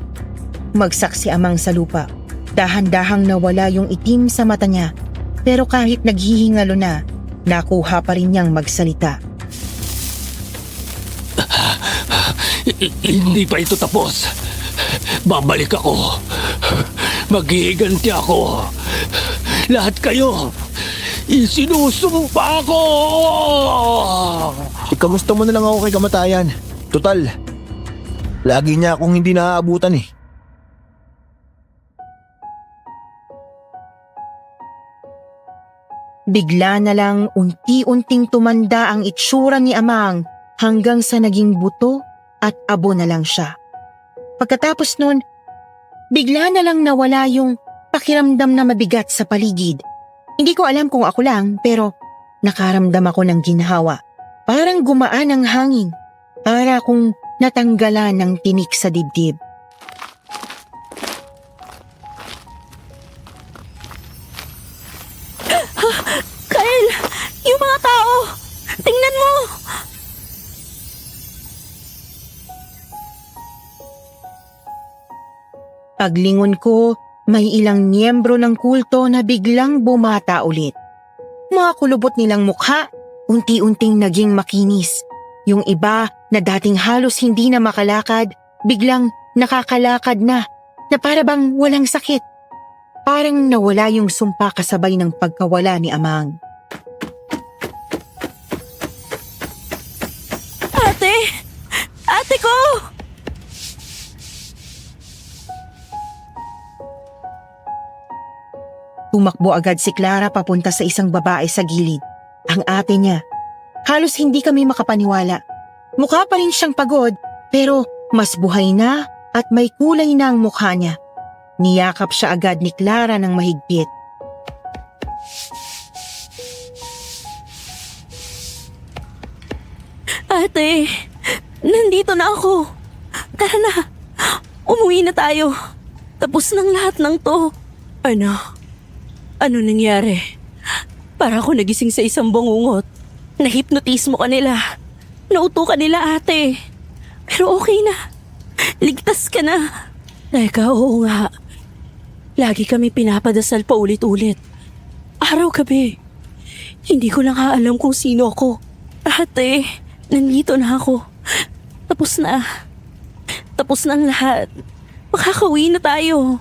Bagsak si Amang sa lupa. Dahan-dahang nawala yung itim sa mata niya. Pero kahit naghihingalo na, nakuha pa rin niyang magsalita. Hindi pa ito tapos. Babalik ako. Maghihiganti ako. Lahat kayo, isinusumpa ko! Ikamusta mo na lang ako kay kamatayan. Total, lagi niya akong hindi naaabutan eh. Bigla na lang unti-unting tumanda ang itsura ni Amang hanggang sa naging buto at abo na lang siya. Pagkatapos nun, bigla na lang nawala yung pakiramdam na mabigat sa paligid. Hindi ko alam kung ako lang pero nakaramdam ako ng ginhawa. Parang gumaan ang hangin. Para akong natanggalan ng tinik sa dibdib. Kyle! Yung mga tao! Tingnan mo! Paglingon ko, may ilang miyembro ng kulto na biglang bumata ulit. Mga kulubot nilang mukha, unti-unting naging makinis. Yung iba na dating halos hindi na makalakad, biglang nakakalakad na para bang walang sakit. Parang nawala yung sumpa kasabay ng pagkawala ni Amang. Ate! Ate ko! Tumakbo agad si Clara papunta sa isang babae sa gilid. Ang ate niya. Halos hindi kami makapaniwala. Mukha pa rin siyang pagod pero mas buhay na at may kulay na ang mukha niya. Niyakap siya agad ni Clara ng mahigpit. Ate! Nandito na ako! Tara na! Umuwi na tayo! Tapos ng lahat ng to! Ano? Ano nangyari? Para ako nagising sa isang bangungot. Nahipnotismo ka nila. Nauto ka nila, ate. Pero okay na. Ligtas ka na. Teka, oo nga. Lagi kami pinapadasal pa ulit-ulit. Araw-gabi. Hindi ko lang alam kung sino ako. Ate, nandito na ako. Tapos na. Tapos na ang lahat. Makakauwi na tayo.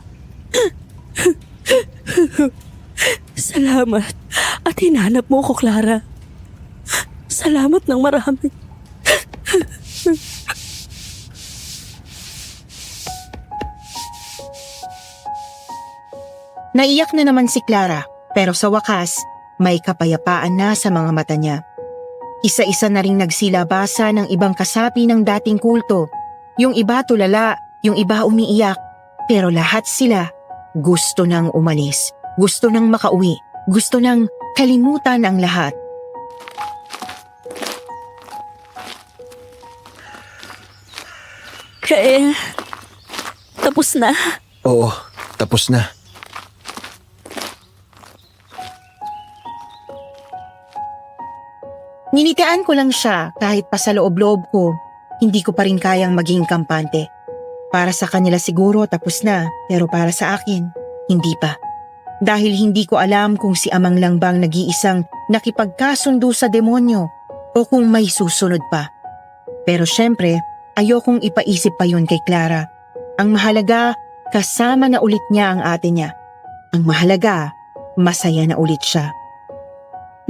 Salamat. At hinanap mo ko, Clara. Salamat ng marami. Naiyak na naman si Clara pero sa wakas may kapayapaan na sa mga mata niya. Isa-isa na ring nagsilabasa ng ibang kasapi ng dating kulto. Yung iba tulala, yung iba umiiyak. Pero lahat sila gusto nang umalis. Gusto nang makauwi. Gusto nang kalimutan ang lahat. Kyle, tapos na. Oo, tapos na. Ninitian ko lang siya kahit pa sa loob-loob ko, hindi ko pa rin kayang maging kampante. Para sa kanila siguro tapos na, pero para sa akin, hindi pa. Dahil hindi ko alam kung si Amang lang bang nag-iisang nakipagkasundo sa demonyo o kung may susunod pa. Pero syempre, ayokong ipaisip pa yun kay Clara. Ang mahalaga, kasama na ulit niya ang ate niya. Ang mahalaga, masaya na ulit siya.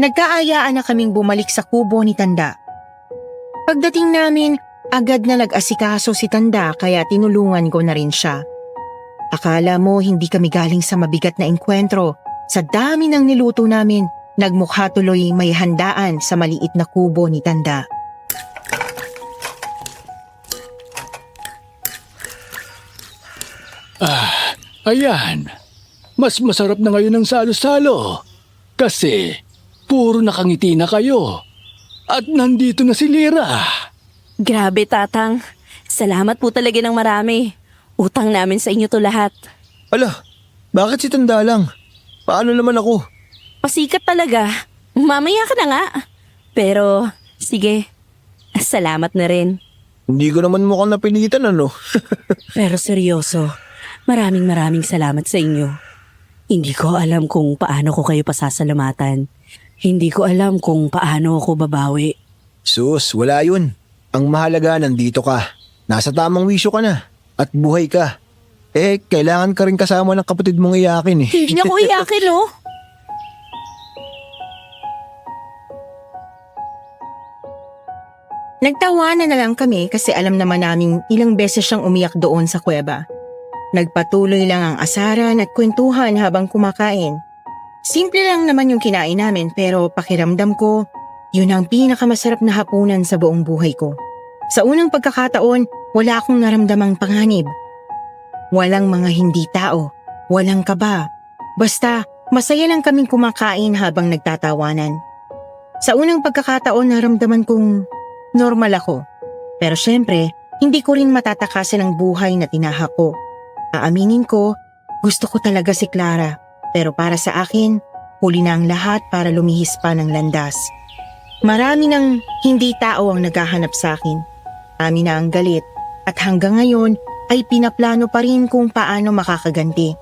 Nagkaayaan na kaming bumalik sa kubo ni Tanda. Pagdating namin, agad na nag-asikaso si Tanda kaya tinulungan ko na rin siya. Akala mo hindi kami galing sa mabigat na engkwentro. Sa dami ng niluto namin, nagmukha tuloy may handaan sa maliit na kubo ni Tanda. Ayan, mas masarap na ngayon ang salo-salo. Kasi puro nakangiti na kayo. At nandito na si Lira. Grabe, Tatang. Salamat po talaga ng marami. Utang namin sa inyo to lahat. Ala, bakit si Tanda lang? Paano naman ako? Pasikat talaga. Mamaya ka na nga. Pero, sige, salamat na rin. Hindi ko naman mukhang napilitan ano. Pero seryoso, maraming salamat sa inyo. Hindi ko alam kung paano ko kayo pasasalamatan. Hindi ko alam kung paano ako babawi. Sus, wala yun. Ang mahalaga nandito ka. Nasa tamang wisyo ka na. At buhay ka. Kailangan ka rin kasama ng kapatid mong iyakin eh. Hindi niya ko iyakin, oh. Nagtawanan na lang kami kasi alam naman namin ilang beses siyang umiyak doon sa kuweba. Nagpatuloy lang ang asaran at kwentuhan habang kumakain. Simple lang naman yung kinain namin pero pakiramdam ko, yun ang pinakamasarap na hapunan sa buong buhay ko. Sa unang pagkakataon, wala akong naramdamang panganib. Walang mga hindi tao, walang kaba. Basta, masaya lang kaming kumakain habang nagtatawanan. Sa unang pagkakataon, naramdaman kong normal ako. Pero syempre, hindi ko rin matatakasan ang buhay na tinahak ko. Aaminin ko, gusto ko talaga si Clara. Pero para sa akin, huli na ang lahat para lumihis pa ng landas. Marami ng hindi tao ang naghahanap sa akin. Amin na ang galit at hanggang ngayon ay pinaplano pa rin kung paano makakaganti.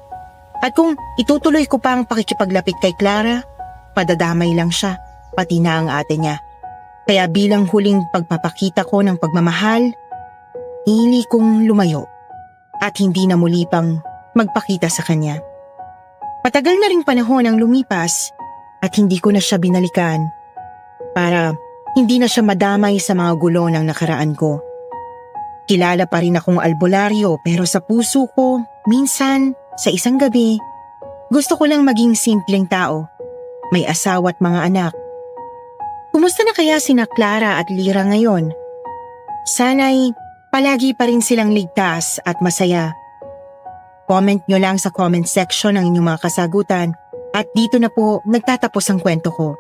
At kung itutuloy ko pa ang pakikipaglapit kay Clara, padadamay lang siya, pati na ang ate niya. Kaya bilang huling pagpapakita ko ng pagmamahal, hili kong lumayo at hindi na muli pang magpakita sa kanya. Matagal na ring panahon ang lumipas at hindi ko na siya binalikan para hindi na siya madamay sa mga gulo ng nakaraan ko. Kilala pa rin akong albularyo pero sa puso ko, minsan, sa isang gabi, gusto ko lang maging simpleng tao. May asawa at mga anak. Kumusta na kaya sina Clara at Lyra ngayon? Sana'y palagi pa rin silang ligtas at masaya. Comment nyo lang sa comment section ang inyong mga kasagutan at dito na po nagtatapos ang kwento ko.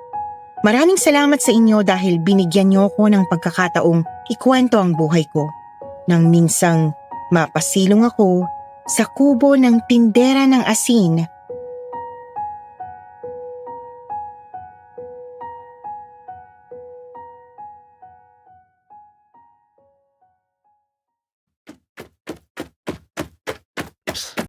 Maraming salamat sa inyo dahil binigyan nyo ko ng pagkakataong ikwento ang buhay ko. Nang minsang mapasilong ako sa kubo ng tindera ng asin